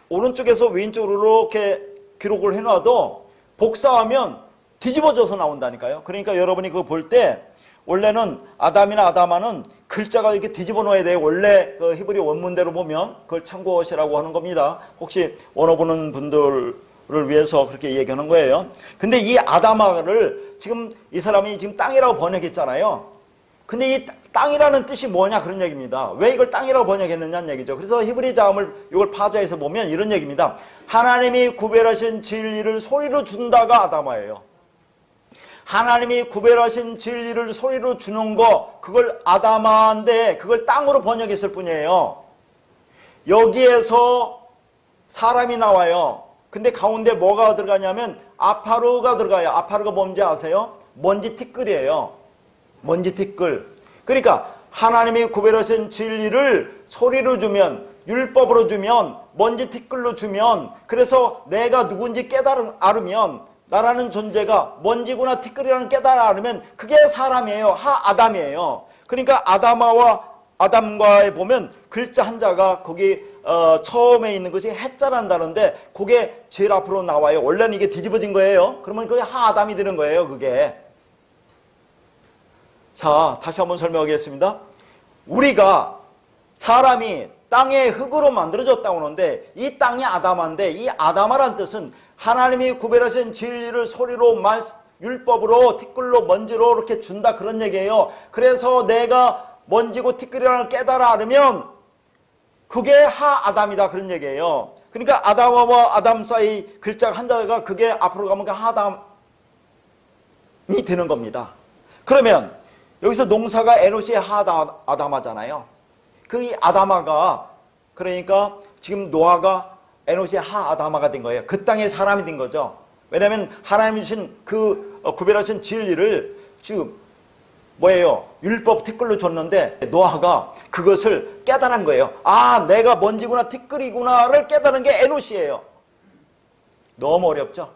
오른쪽에서 왼쪽으로 이렇게 기록을 해놔도 복사하면 뒤집어져서 나온다니까요. 그러니까 여러분이 그거 볼 때 원래는 아담이나 아담아는 글자가 이렇게 뒤집어 놓아야 돼요. 원래 그 히브리 원문대로 보면 그걸 참고하시라고 하는 겁니다. 혹시 원어 보는 분들을 위해서 그렇게 얘기하는 거예요. 근데 이 아담아를 지금 이 사람이 지금 땅이라고 번역했잖아요. 근데 이 땅이라는 뜻이 뭐냐 그런 얘기입니다. 왜 이걸 땅이라고 번역했느냐는 얘기죠. 그래서 히브리 자음을 이걸 파자해서 보면 이런 얘기입니다. 하나님이 구별하신 진리를 소리로 준다가 아담아예요. 하나님이 구별하신 진리를 소리로 주는 거, 그걸 아담아인데 그걸 땅으로 번역했을 뿐이에요. 여기에서 사람이 나와요. 근데 가운데 뭐가 들어가냐면 아파루가 들어가요. 아파루가 뭔지 아세요? 먼지 티끌이에요. 먼지 티끌. 그러니까 하나님이 구별하신 진리를 소리로 주면, 율법으로 주면, 먼지 티끌로 주면, 그래서 내가 누군지 깨달으면, 나라는 존재가 먼지구나 티끌이라는 깨달으면 그게 사람이에요. 아담이에요. 그러니까 아담아와 아담과에 보면 글자 한자가 거기 처음에 있는 것이 해자란다는데 그게 제일 앞으로 나와요. 원래는 이게 뒤집어진 거예요. 그러면 그게 하아담이 되는 거예요. 그게. 자, 다시 한번 설명하겠습니다. 우리가 사람이 땅의 흙으로 만들어졌다고 하는데 이 땅이 아담아인데, 이 아담아란 뜻은 하나님이 구별하신 진리를 소리로 율법으로 티끌로 먼지로 이렇게 준다 그런 얘기예요. 그래서 내가 먼지고 티끌이라는 깨달아 알으면 그게 하아담이다 그런 얘기예요. 그러니까 아담과 아담 사이 글자 한자가 그게 앞으로 가면 하아담이 되는 겁니다. 그러면 여기서 농사가 에노시 하아담아잖아요. 그 아담아가 그러니까 지금 노아가 에노시 하아담아가 된 거예요. 그 땅의 사람이 된 거죠. 왜냐하면 하나님이 주신 그 구별하신 진리를 지금 뭐예요? 율법 티끌로 줬는데 노아가 그것을 깨달은 거예요. 아, 내가 먼지구나 티끌이구나를 깨달은 게 에노시예요. 너무 어렵죠?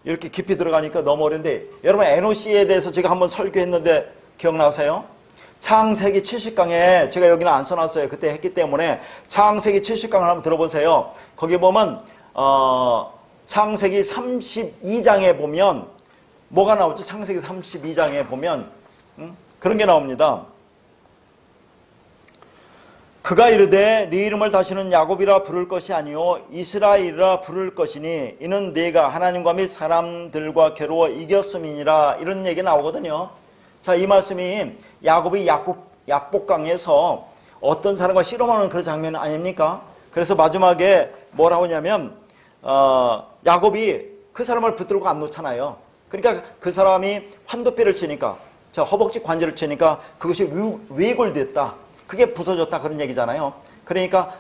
이렇게 깊이 들어가니까 너무 어려운데, 여러분 에노시에 대해서 제가 한번 설교했는데 기억나세요? 창세기 70강에 제가 여기는 안 써놨어요. 그때 했기 때문에 창세기 70강을 한번 들어보세요. 거기 보면 창세기 32장에 보면 뭐가 나오죠? 창세기 32장에 보면 그런 게 나옵니다. 그가 이르되 네 이름을 다시는 야곱이라 부를 것이 아니요 이스라엘이라 부를 것이니 이는 네가 하나님과 및 사람들과 겨루어 이겼음이니라, 이런 얘기 나오거든요. 자, 이 말씀이 야곱이 약복강에서 어떤 사람과 씨름하는 그런 장면 아닙니까? 그래서 마지막에 뭐라고 하냐면 야곱이 그 사람을 붙들고 안 놓잖아요. 그러니까 그 사람이 환도뼈를 치니까, 자, 허벅지 관절을 치니까 그것이 위골됐다. 그게 부서졌다 그런 얘기잖아요. 그러니까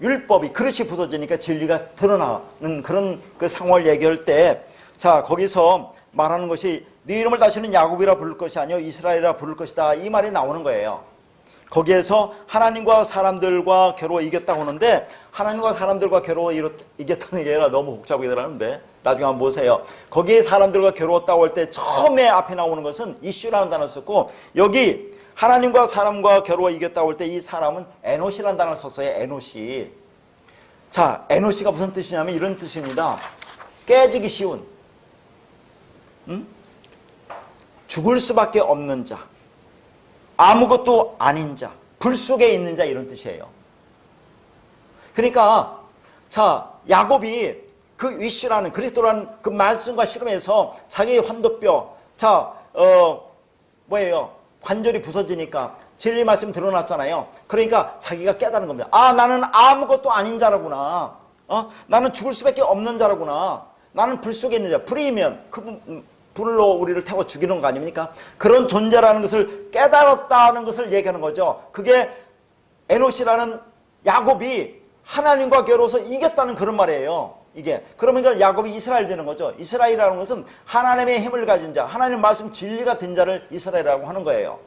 율법이 그릇이 부서지니까 진리가 드러나는 그런 그 상황을 얘기할 때, 자 거기서 말하는 것이 네 이름을 다시는 야곱이라 부를 것이 아니요 이스라엘이라 부를 것이다, 이 말이 나오는 거예요. 거기에서 하나님과 사람들과 겨루어 이겼다고 하는데, 하나님과 사람들과 겨루어 이겼다는 게 아니라 너무 복잡하게 들어가는데 나중에 한번 보세요. 거기에 사람들과 겨루었다고 할 때 처음에 앞에 나오는 것은 이슈라는 단어를 썼고, 여기 하나님과 사람과 겨루어 이겼다고 할 때 이 사람은 에노시라는 단어를 썼어요. 에노시. 자, 에노시가 무슨 뜻이냐면 이런 뜻입니다. 깨지기 쉬운, 죽을 수밖에 없는 자, 아무것도 아닌 자, 불 속에 있는 자, 이런 뜻이에요. 그러니까 자 야곱이 그 위시라는 그리스도라는 그 말씀과 실험에서 자기의 환도뼈, 뭐예요? 관절이 부서지니까 진리 말씀 드러났잖아요. 그러니까 자기가 깨달은 겁니다. 아, 나는 아무것도 아닌 자라구나. 나는 죽을 수밖에 없는 자라구나. 나는 불 속에 있는 자. 불이면 그 불로 우리를 태워 죽이는 거 아닙니까? 그런 존재라는 것을 깨달았다는 것을 얘기하는 거죠. 그게 에노시라는 야곱이 하나님과 겨루어서 이겼다는 그런 말이에요. 이게 그러니까 야곱이 이스라엘 되는 거죠. 이스라엘이라는 것은 하나님의 힘을 가진 자, 하나님 말씀 진리가 된 자를 이스라엘이라고 하는 거예요.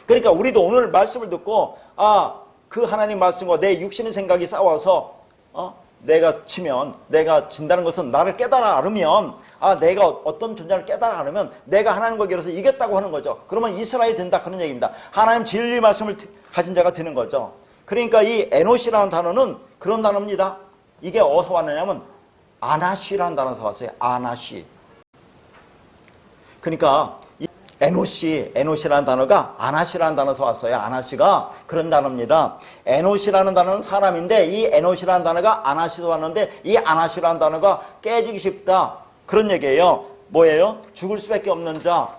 그러니까 우리도 오늘 말씀을 듣고 그 하나님 말씀과 내 육신의 생각이 싸워서 내가 치면, 내가 진다는 것은 나를 깨달아 알으면, 내가 어떤 존재를 깨달아 알으면 내가 하나님과 겨루어서 이겼다고 하는 거죠. 그러면 이스라엘이 된다 그런 얘기입니다. 하나님 진리 말씀을 가진 자가 되는 거죠. 그러니까 이 에노시라는 단어는 그런 단어입니다. 이게 어디서 왔느냐면 아나시라는 단어에서 왔어요. 아나시. 그러니까 이 에노시라는 단어가 아나시라는 단어에서 왔어요. 아나시가 그런 단어입니다. 에노시라는 단어는 사람인데 이 에노시라는 단어가 아나시도 왔는데 이 아나시라는 단어가 깨지기 쉽다 그런 얘기예요. 뭐예요? 죽을 수밖에 없는 자,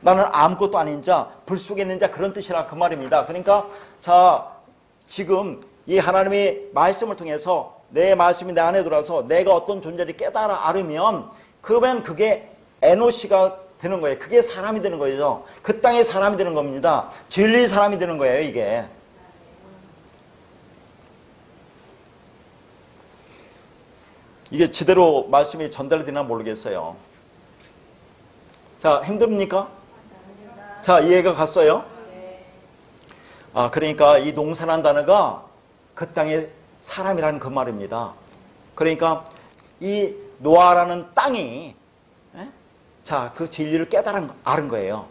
나는 아무것도 아닌 자, 불 속에 있는 자, 그런 뜻이라 그 말입니다. 그러니까 자 지금 이 하나님의 말씀을 통해서 내 말씀이 내 안에 들어와서 내가 어떤 존재를 깨달아 알으면 그러면 그게 에노시가 되는 거예요. 그게 사람이 되는 거죠. 그 땅의 사람이 되는 겁니다. 진리 사람이 되는 거예요. 이게 제대로 말씀이 전달이 되나 모르겠어요. 자, 힘듭니까? 자, 이해가 갔어요? 그러니까 이 농사란 단어가 그 땅의 사람이라는 그 말입니다. 그러니까 이 노아라는 땅이 그 진리를 깨달은 알은 거예요.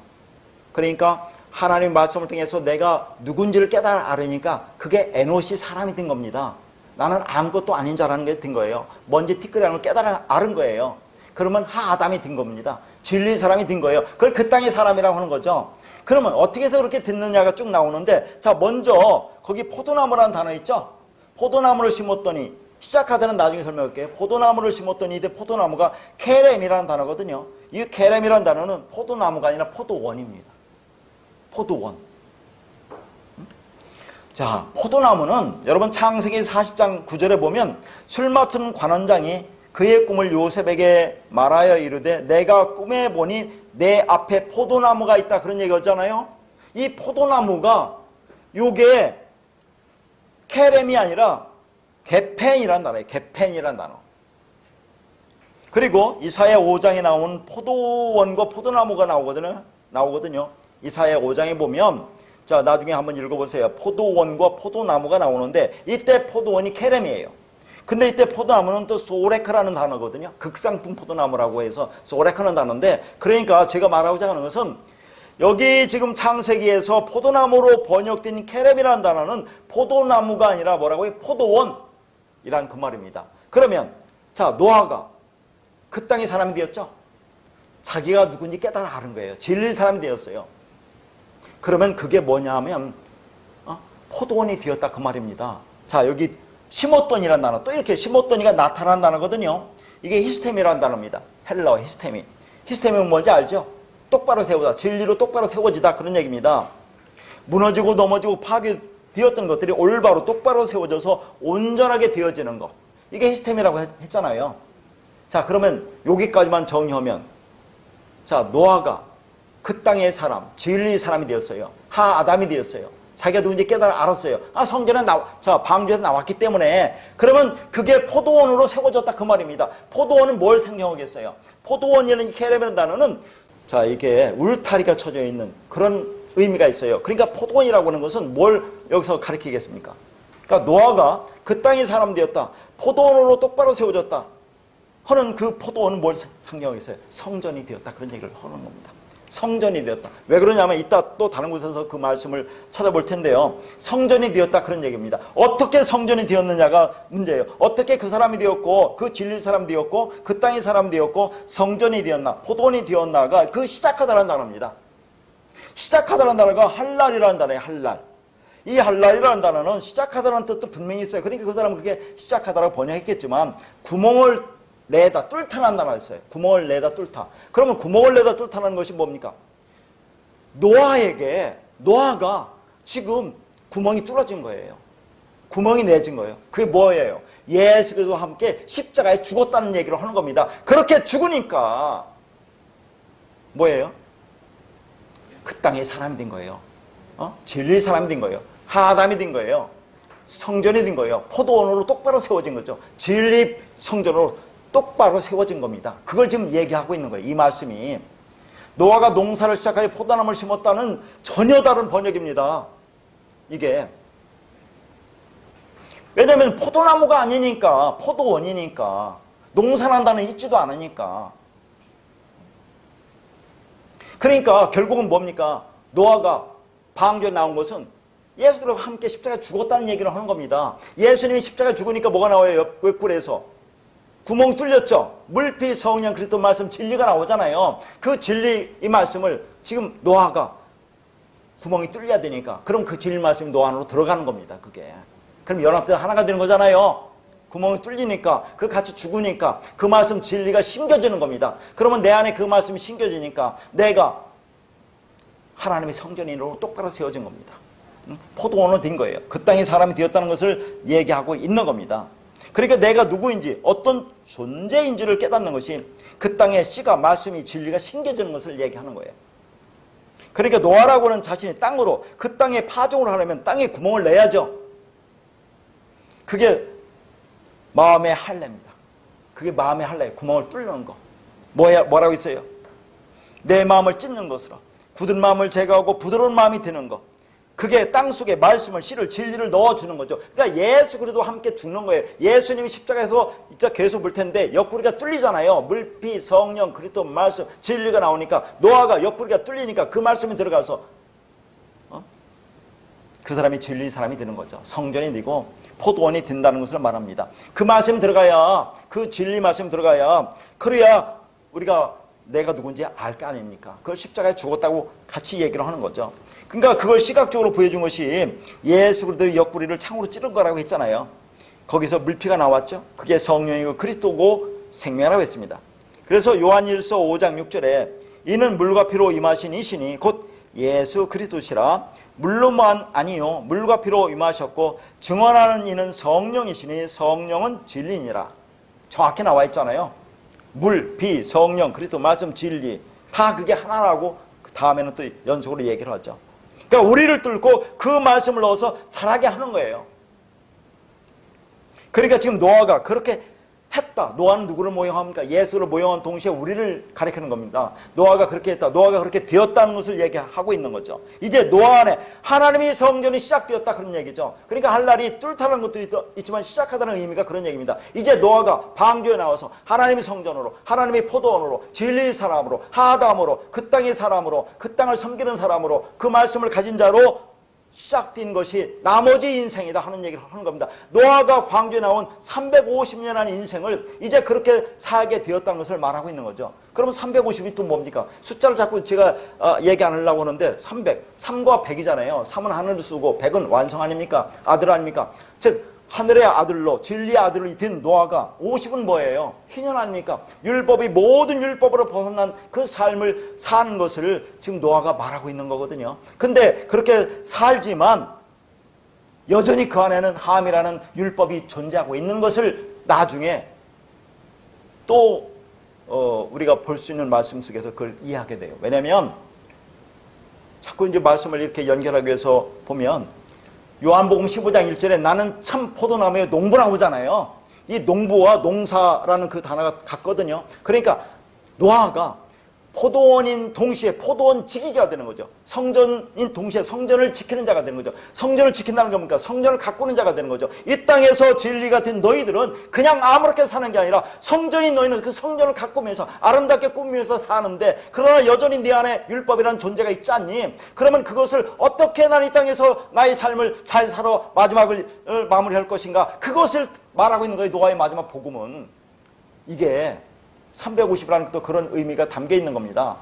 그러니까 하나님 말씀을 통해서 내가 누군지를 깨달아 알으니까 그게 에노시 사람이 된 겁니다. 나는 아무것도 아닌 자라는 게 된 거예요. 먼지 티끌이라는 걸 깨달아 알은 거예요. 그러면 하아담이 된 겁니다. 진리 사람이 된 거예요. 그걸 그 땅의 사람이라고 하는 거죠. 그러면 어떻게 해서 그렇게 듣느냐가 쭉 나오는데, 자 먼저 거기 포도나무라는 단어 있죠. 포도나무를 심었더니, 시작하다는 나중에 설명할게요. 포도나무를 심었더니 이때 포도나무가 케렘이라는 단어거든요. 이 케렘이라는 단어는 포도나무가 아니라 포도원입니다. 포도원. 자, 포도나무는 여러분 창세기 40장 9절에 보면 술 맡은 관원장이 그의 꿈을 요셉에게 말하여 이르되 내가 꿈에 보니 내 앞에 포도나무가 있다 그런 얘기였잖아요. 이 포도나무가 요게 케렘이 아니라 게펜이라는 단어예요. 게펜이라는 단어. 그리고 이사야 5장에 나오는 포도원과 포도나무가 나오거든요. 이사야 5장에 보면, 자 나중에 한번 읽어보세요. 포도원과 포도나무가 나오는데 이때 포도원이 케렘이에요. 근데 이때 포도나무는 또 소레크라는 단어거든요. 극상품 포도나무라고 해서 소레크라는 단어인데, 그러니까 제가 말하고자 하는 것은 여기 지금 창세기에서 포도나무로 번역된 케렘이라는 단어는 포도나무가 아니라 뭐라고 해요? 포도원이란 그 말입니다. 그러면 자 노아가 그 땅의 사람이 되었죠. 자기가 누군지 깨달아 아는 거예요. 진리 사람이 되었어요. 그러면 그게 뭐냐 하면 포도원이 되었다 그 말입니다. 자 여기 심었더니라는 단어, 또 이렇게 심었더니가 나타난 단어거든요. 이게 히스템이라는 단어입니다. 헬라어 히스템이. 히스템은 뭔지 알죠? 똑바로 세우다, 진리로 똑바로 세워지다 그런 얘기입니다. 무너지고 넘어지고 파괴되었던 것들이 올바로 똑바로 세워져서 온전하게 되어지는 것, 이게 히스템이라고 했잖아요. 자 그러면 여기까지만 정의하면, 자 노아가 그 땅의 사람, 진리 사람이 되었어요. 하아담이 되었어요. 자기가 누군지 알았어요. 성전에 방주에서 나왔기 때문에. 그러면 그게 포도원으로 세워졌다 그 말입니다. 포도원은 뭘 상징하겠어요? 포도원이라는 헤레메는 단어는 이게 울타리가 쳐져 있는 그런 의미가 있어요. 그러니까 포도원이라고 하는 것은 뭘 여기서 가리키겠습니까? 그러니까 노아가 그 땅의 사람 되었다. 포도원으로 똑바로 세워졌다 하는 그 포도원은 뭘 상징하겠어요? 성전이 되었다. 그런 얘기를 하는 겁니다. 성전이 되었다. 왜 그러냐면 이따 또 다른 곳에서 그 말씀을 찾아볼 텐데요. 성전이 되었다 그런 얘기입니다. 어떻게 성전이 되었느냐가 문제예요. 어떻게 그 사람이 되었고 그 진리 사람이 되었고 그 땅의 사람이 되었고 성전이 되었나 포도원이 되었나가 그 시작하다라는 단어입니다. 시작하다라는 단어가 할랄이라는 단어예요. 할랄. 이 할랄이라는 단어는 시작하다라는 뜻도 분명히 있어요. 그러니까 그 사람은 그렇게 시작하다라고 번역했겠지만 구멍을 내다 뚫다라는 단어가 있어요. 구멍을 내다 뚫다. 그러면 구멍을 내다 뚫다는 것이 뭡니까? 노아가 지금 구멍이 뚫어진 거예요. 구멍이 내진 거예요. 그게 뭐예요? 예수 그리스도와 함께 십자가에 죽었다는 얘기를 하는 겁니다. 그렇게 죽으니까 뭐예요? 그 땅에 사람이 된 거예요. 진리의 사람이 된 거예요. 하담이 된 거예요. 성전이 된 거예요. 포도원으로 똑바로 세워진 거죠. 진리 성전으로 똑바로 세워진 겁니다. 그걸 지금 얘기하고 있는 거예요. 이 말씀이. 노아가 농사를 시작하여 포도나무를 심었다는 전혀 다른 번역입니다. 이게. 왜냐하면 포도나무가 아니니까, 포도원이니까, 농사란 단어는 있지도 않으니까. 그러니까 결국은 뭡니까? 노아가 방주에 나온 것은 예수님과 함께 십자가에 죽었다는 얘기를 하는 겁니다. 예수님이 십자가에 죽으니까 뭐가 나와요? 옆구리에서. 구멍 뚫렸죠? 물피 성령 그리스도 말씀 진리가 나오잖아요. 그 진리 이 말씀을 지금 노아가 구멍이 뚫려야 되니까 그럼 그 진리 말씀이 노아 안으로 들어가는 겁니다. 그게. 그럼 연합돼서 하나가 되는 거잖아요. 구멍이 뚫리니까 그 같이 죽으니까 그 말씀 진리가 심겨지는 겁니다. 그러면 내 안에 그 말씀이 심겨지니까 내가 하나님의 성전인으로 똑바로 세워진 겁니다. 포도원으로 된 거예요. 그 땅의 사람이 되었다는 것을 얘기하고 있는 겁니다. 그러니까 내가 누구인지 어떤 존재인지를 깨닫는 것이 그 땅의 씨가 말씀이 진리가 심겨지는 것을 얘기하는 거예요. 그러니까 노아라고는 자신이 땅으로 그 땅에 파종을 하려면 땅에 구멍을 내야죠. 그게 마음의 할례입니다. 그게 마음의 할례예요. 구멍을 뚫는 거. 뭐라고 있어요? 내 마음을 찢는 것으로 굳은 마음을 제거하고 부드러운 마음이 드는 것. 그게 땅속에 말씀을 씨를 진리를 넣어주는 거죠. 그러니까 예수 그리스도와 함께 죽는 거예요. 예수님이 십자가에서 진짜 계속 물 텐데 옆구리가 뚫리잖아요. 물피 성령 그리스도 말씀 진리가 나오니까 노아가 옆구리가 뚫리니까 그 말씀이 들어가서 그 사람이 진리의 사람이 되는 거죠. 성전이 되고 포도원이 된다는 것을 말합니다. 그 말씀이 들어가야 그 진리 말씀이 들어가야 그래야 우리가 내가 누군지 알 거 아닙니까? 그걸 십자가에 죽었다고 같이 얘기를 하는 거죠. 그러니까 그걸 시각적으로 보여준 것이 예수 그리스도의 옆구리를 창으로 찌른 거라고 했잖아요. 거기서 물피가 나왔죠. 그게 성령이고 그리스도고 생명이라고 했습니다. 그래서 요한일서 5장 6절에 이는 물과 피로 임하신 이시니 곧 예수 그리스도시라. 물로만 아니요 물과 피로 임하셨고 증언하는 이는 성령이시니 성령은 진리니라. 정확히 나와 있잖아요. 물, 비, 성령, 그리스도, 말씀, 진리 다 그게 하나라고 그 다음에는 또 연속으로 얘기를 하죠. 그러니까 우리를 뚫고 그 말씀을 넣어서 자라게 하는 거예요. 그러니까 지금 노아가 그렇게 했다. 노아는 누구를 모형합니까? 예수를 모형한 동시에 우리를 가리키는 겁니다. 노아가 그렇게 했다. 노아가 그렇게 되었다는 것을 얘기하고 있는 거죠. 이제 노아 안에 하나님의 성전이 시작되었다 그런 얘기죠. 그러니까 할랄이 뚫다는 것도 있지만 시작하다는 의미가 그런 얘기입니다. 이제 노아가 방주에 나와서 하나님의 성전으로 하나님의 포도원으로 진리의 사람으로 하담으로 그 땅의 사람으로 그 땅을 섬기는 사람으로 그 말씀을 가진 자로 시작된 것이 나머지 인생이다 하는 얘기를 하는 겁니다. 노아가 광주에 나온 350년 한 인생을 이제 그렇게 살게 되었다는 것을 말하고 있는 거죠. 그러면 350이 또 뭡니까? 숫자를 자꾸 제가 얘기 안 하려고 하는데 300, 3과 100이잖아요. 3은 하늘을 쓰고 100은 완성 아닙니까? 아들 아닙니까? 즉 하늘의 아들로 진리의 아들이 된 노아가 50은 뭐예요? 희년 아닙니까? 율법이 모든 율법으로 벗어난 그 삶을 사는 것을 지금 노아가 말하고 있는 거거든요. 근데 그렇게 살지만 여전히 그 안에는 함이라는 율법이 존재하고 있는 것을 나중에 또 우리가 볼 수 있는 말씀 속에서 그걸 이해하게 돼요. 왜냐하면 자꾸 이제 말씀을 이렇게 연결하기 위해서 보면 요한복음 15장 1절에 나는 참 포도나무의 농부나무잖아요. 이 농부와 농사라는 그 단어가 같거든요. 그러니까 노아가 포도원인 동시에 포도원 지키기가 되는 거죠. 성전인 동시에 성전을 지키는 자가 되는 거죠. 성전을 지킨다는 게 뭡니까? 성전을 가꾸는 자가 되는 거죠. 이 땅에서 진리 같은 너희들은 그냥 아무렇게 사는 게 아니라 성전인 너희는 그 성전을 가꾸면서 아름답게 꾸미면서 사는데, 그러나 여전히 네 안에 율법이라는 존재가 있지 않니? 그러면 그것을 어떻게 난 이 땅에서 나의 삶을 잘 살아 마지막을 마무리할 것인가? 그것을 말하고 있는 거예요. 노아의 마지막 복음은. 이게 350이라는 또 그런 의미가 담겨 있는 겁니다.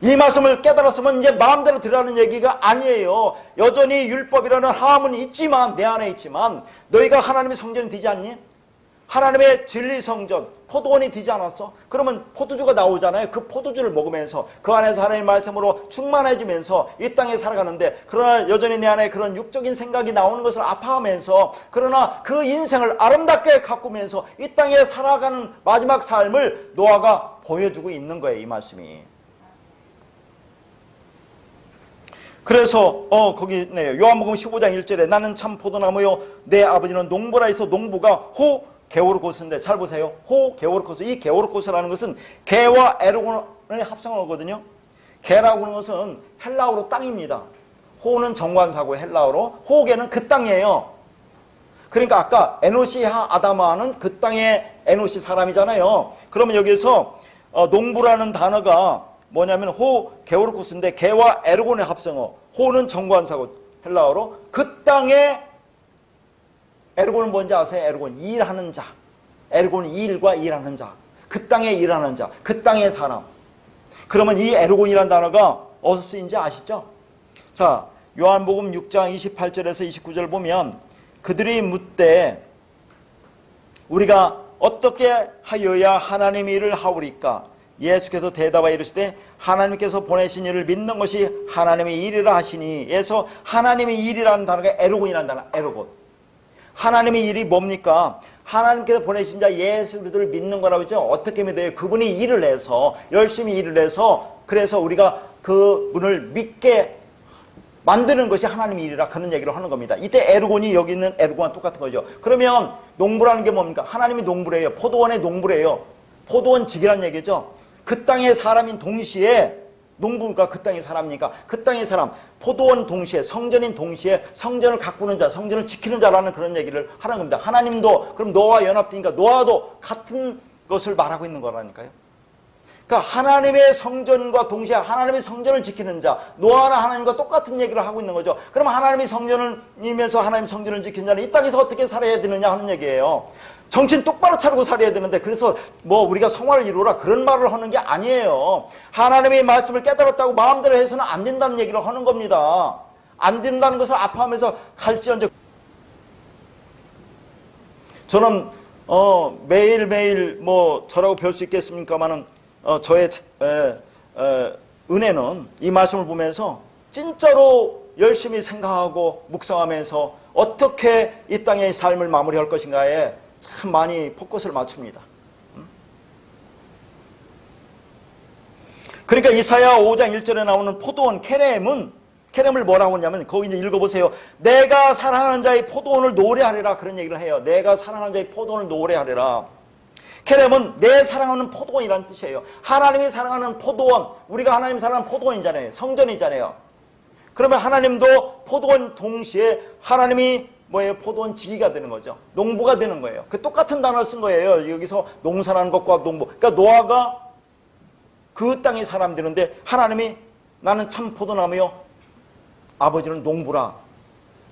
이 말씀을 깨달았으면 이제 마음대로 들으라는 얘기가 아니에요. 여전히 율법이라는 함은 있지만, 내 안에 있지만, 너희가 하나님의 성전이 되지 않니? 하나님의 진리 성전, 포도원이 되지 않았어? 그러면 포도주가 나오잖아요. 그 포도주를 먹으면서 그 안에서 하나님의 말씀으로 충만해지면서 이 땅에 살아가는데, 그러나 여전히 내 안에 그런 육적인 생각이 나오는 것을 아파하면서, 그러나 그 인생을 아름답게 가꾸면서 이 땅에 살아가는 마지막 삶을 노아가 보여주고 있는 거예요. 이 말씀이. 그래서 거기 있네요. 요한복음 15장 1절에 나는 참 포도나무요 내 아버지는 농부라 해서 농부가 호 게오르코스인데, 잘 보세요. 호 게오르코스. 이 게오르코스라는 것은 게와 에르곤의 합성어거든요. 게라고 하는 것은 헬라어로 땅입니다. 호는 정관사고 헬라어로, 호게는 그 땅이에요. 그러니까 아까 에노시하 아다마는 그 땅의 에노시 사람이잖아요. 그러면 여기서 농부라는 단어가 뭐냐면 호 게오르코스인데, 게와 에르곤의 합성어. 호는 정관사고 헬라어로, 그 땅의, 에르곤은 뭔지 아세요? 에르곤, 일하는 자. 에르곤, 일과 일하는 자. 그 땅에 일하는 자. 그 땅의 사람. 그러면 이 에르곤이라는 단어가 어디서 쓰인지 아시죠? 자, 요한복음 6장 28절에서 29절 보면 그들이 묻되 우리가 어떻게 하여야 하나님의 일을 하오리까? 예수께서 대답하여 이르시되 하나님께서 보내신 일을 믿는 것이 하나님의 일이라 하시니. 에서 하나님의 일이라는 단어가 에르곤이라는 단어. 에르곤. 하나님의 일이 뭡니까? 하나님께서 보내신 자 예수 그리스도를 믿는 거라고 했죠. 어떻게 믿어요? 그분이 일을 해서, 열심히 일을 해서, 그래서 우리가 그분을 믿게 만드는 것이 하나님의 일이라, 그런 얘기를 하는 겁니다. 이때 에르곤이 여기 있는 에르곤과 똑같은 거죠. 그러면 농부라는 게 뭡니까? 하나님이 농부래요. 포도원의 농부래요. 포도원 직이란 얘기죠. 그 땅의 사람인 동시에, 농부가 그 땅의 사람이니까 그 땅의 사람, 포도원 동시에, 성전인 동시에 성전을 가꾸는 자, 성전을 지키는 자라는 그런 얘기를 하는 겁니다. 하나님도 그럼 노아와 연합되니까 노아도 같은 것을 말하고 있는 거라니까요. 그러니까 하나님의 성전과 동시에 하나님의 성전을 지키는 자, 노아나 하나님과 똑같은 얘기를 하고 있는 거죠. 그럼 하나님의 성전이면서 하나님의 성전을 지키는 자는 이 땅에서 어떻게 살아야 되느냐 하는 얘기예요. 정신 똑바로 차리고 살아야 되는데, 그래서 뭐 우리가 성화를 이루라 그런 말을 하는 게 아니에요. 하나님의 말씀을 깨달았다고 마음대로 해서는 안 된다는 얘기를 하는 겁니다. 안 된다는 것을 아파하면서 갈지언정. 저는 매일매일 뭐 저라고 별 수 있겠습니까마는 저의 은혜는 이 말씀을 보면서 진짜로 열심히 생각하고 묵상하면서 어떻게 이 땅의 삶을 마무리할 것인가에 참 많이 포커스를 맞춥니다. 그러니까 이사야 5장 1절에 나오는 포도원 케렘을 뭐라고 하냐면, 거기 이제 읽어보세요. 내가 사랑하는 자의 포도원을 노래하리라, 그런 얘기를 해요. 내가 사랑하는 자의 포도원을 노래하리라. 케렘은 내 사랑하는 포도원이라는 뜻이에요. 하나님이 사랑하는 포도원, 우리가 하나님이 사랑하는 포도원이잖아요. 성전이잖아요. 그러면 하나님도 포도원 동시에 하나님이 뭐예요? 포도원 지기가 되는 거죠. 농부가 되는 거예요. 그 똑같은 단어를 쓴 거예요. 여기서 농사라는 것과 농부. 그러니까 노아가 그 땅의 사람이 되는데, 하나님이 나는 참 포도나무요 아버지는 농부라.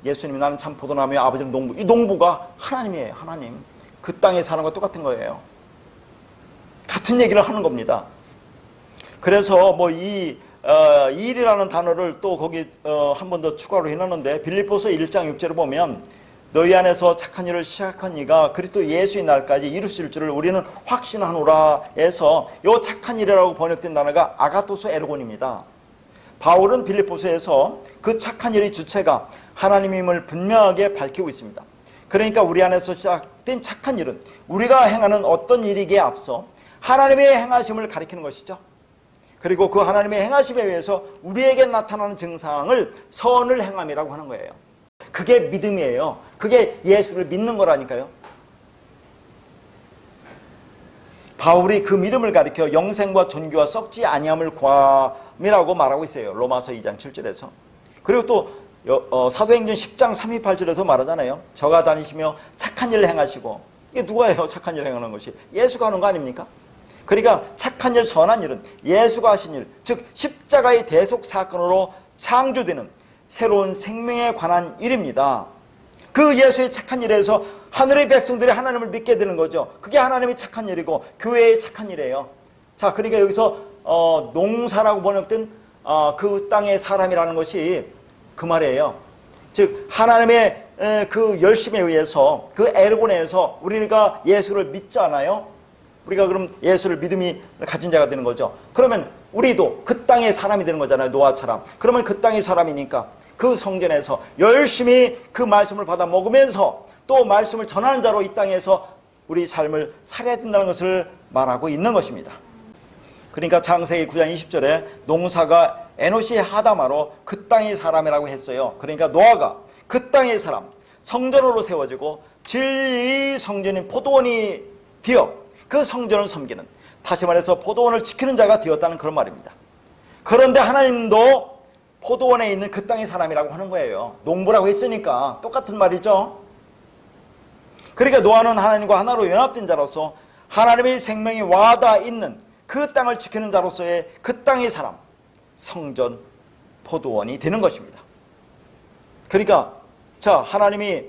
예수님이 나는 참 포도나무요 아버지는 농부. 이 농부가 하나님이에요. 하나님. 그 땅의 사람과 똑같은 거예요. 같은 얘기를 하는 겁니다. 그래서 뭐 일이라는 단어를 또 거기 한 번 더 추가로 해놨는데, 빌립보서 1장 6절을 보면 너희 안에서 착한 일을 시작한 이가 그리스도 예수의 날까지 이루실 줄을 우리는 확신하노라 해서, 이 착한 일이라고 번역된 단어가 아가토스 에르곤입니다. 바울은 빌립보서에서 그 착한 일의 주체가 하나님임을 분명하게 밝히고 있습니다. 그러니까 우리 안에서 시작된 착한 일은 우리가 행하는 어떤 일이기에 앞서 하나님의 행하심을 가리키는 것이죠. 그리고 그 하나님의 행하심에 의해서 우리에게 나타나는 증상을 선을 행함이라고 하는 거예요. 그게 믿음이에요. 그게 예수를 믿는 거라니까요. 바울이 그 믿음을 가리켜 영생과 존귀와 썩지 아니함을 구함이라고 말하고 있어요. 로마서 2장 7절에서. 그리고 또 사도행전 10장 38절에서 말하잖아요. 저가 다니시며 착한 일을 행하시고. 이게 누가 해요? 착한 일을 행하는 것이 예수가 하는 거 아닙니까? 그러니까 착한 일, 선한 일은 예수가 하신 일, 즉 십자가의 대속 사건으로 창조되는 새로운 생명에 관한 일입니다. 그 예수의 착한 일에서 하늘의 백성들이 하나님을 믿게 되는 거죠. 그게 하나님의 착한 일이고 교회의 착한 일이에요. 자, 그러니까 여기서 농사라고 번역된 그 땅의 사람이라는 것이 그 말이에요. 즉 하나님의 그 열심에 의해서, 그 에르곤에서 우리가 예수를 믿잖아요. 우리가 그럼 예수를 믿음이 가진 자가 되는 거죠. 그러면 우리도 그 땅의 사람이 되는 거잖아요. 노아처럼. 그러면 그 땅의 사람이니까 그 성전에서 열심히 그 말씀을 받아 먹으면서 또 말씀을 전하는 자로 이 땅에서 우리 삶을 살아야 된다는 것을 말하고 있는 것입니다. 그러니까 창세기 9장 20절에 농사가 에노시 하다마로 그 땅의 사람이라고 했어요. 그러니까 노아가 그 땅의 사람, 성전으로 세워지고 진리의 성전인 포도원이 되어 그 성전을 섬기는, 다시 말해서 포도원을 지키는 자가 되었다는 그런 말입니다. 그런데 하나님도 포도원에 있는 그 땅의 사람이라고 하는 거예요. 농부라고 했으니까 똑같은 말이죠. 그러니까 노아는 하나님과 하나로 연합된 자로서 하나님의 생명이 와닿아 있는 그 땅을 지키는 자로서의 그 땅의 사람, 성전, 포도원이 되는 것입니다. 그러니까 자, 하나님이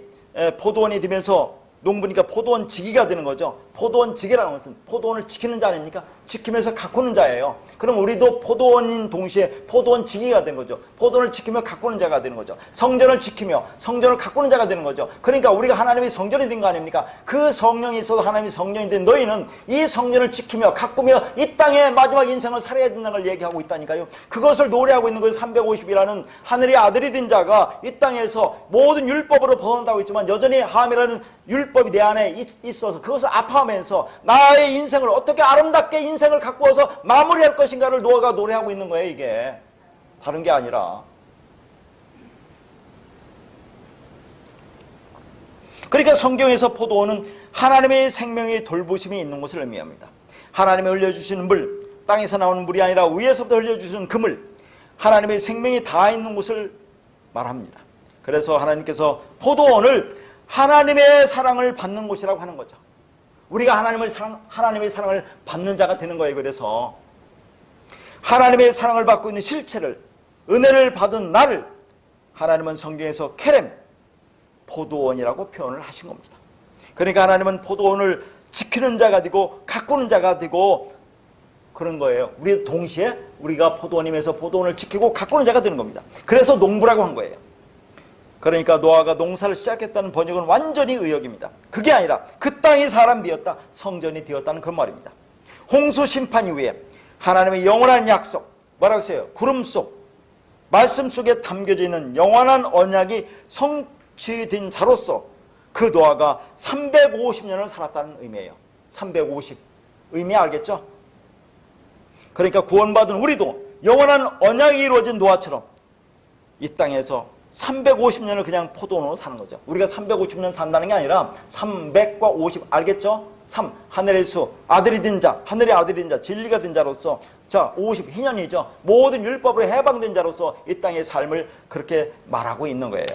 포도원이 되면서 농부니까 포도원 지기가 되는 거죠. 포도원 지기라는 것은 포도원을 지키는 자 아닙니까? 지키면서 가꾸는 자예요. 그럼 우리도 포도원인 동시에 포도원 지기가 되는 거죠. 포도원을 지키며 가꾸는 자가 되는 거죠. 성전을 지키며 성전을 가꾸는 자가 되는 거죠. 그러니까 우리가 하나님의 성전이 된 거 아닙니까? 그 성령이 있어도 하나님의 성전이 된 너희는 이 성전을 지키며 가꾸며 이 땅의 마지막 인생을 살아야 된다는 걸 얘기하고 있다니까요. 그것을 노래하고 있는 거예요. 350이라는 하늘의 아들이 된 자가 이 땅에서 모든 율법으로 벗어난다고 했지만 여전히 함이라는 율법이 내 안에 있어서 그것을 아파하면서 나의 인생을 어떻게 아름답게 인생을 가꾸어서 마무리할 것인가를 노아가 노래하고 있는 거예요. 이게 다른 게 아니라. 그러니까 성경에서 포도원은 하나님의 생명의 돌보심이 있는 것을 의미합니다. 하나님이 흘려주시는 물, 땅에서 나오는 물이 아니라 위에서부터 흘려주시는 그 물, 하나님의 생명이 다 있는 곳을 말합니다. 그래서 하나님께서 포도원을 하나님의 사랑을 받는 곳이라고 하는 거죠. 우리가 하나님의 사랑을 받는 자가 되는 거예요. 그래서 하나님의 사랑을 받고 있는 실체를, 은혜를 받은 나를 하나님은 성경에서 케렘, 포도원이라고 표현을 하신 겁니다. 그러니까 하나님은 포도원을 지키는 자가 되고 가꾸는 자가 되고 그런 거예요. 우리 동시에 우리가 포도원임에서 포도원을 지키고 가꾸는 자가 되는 겁니다. 그래서 농부라고 한 거예요. 그러니까 노아가 농사를 시작했다는 번역은 완전히 의역입니다. 그게 아니라 그 땅이 사람이 되었다, 성전이 되었다는 그 말입니다. 홍수 심판 이후에 하나님의 영원한 약속, 뭐라고 했어요? 구름 속, 말씀 속에 담겨져 있는 영원한 언약이 성취된 자로서 그 노아가 350년을 살았다는 의미예요. 350. 의미 알겠죠? 그러니까 구원받은 우리도 영원한 언약이 이루어진 노아처럼 이 땅에서 350년을 그냥 포도원으로 사는 거죠. 우리가 350년 산다는 게 아니라 300과 50 알겠죠? 3 하늘의 수, 아들이 된 자, 하늘의 아들이 된 자, 진리가 된 자로서 자 50 희년이죠. 모든 율법으로 해방된 자로서 이 땅의 삶을 그렇게 말하고 있는 거예요.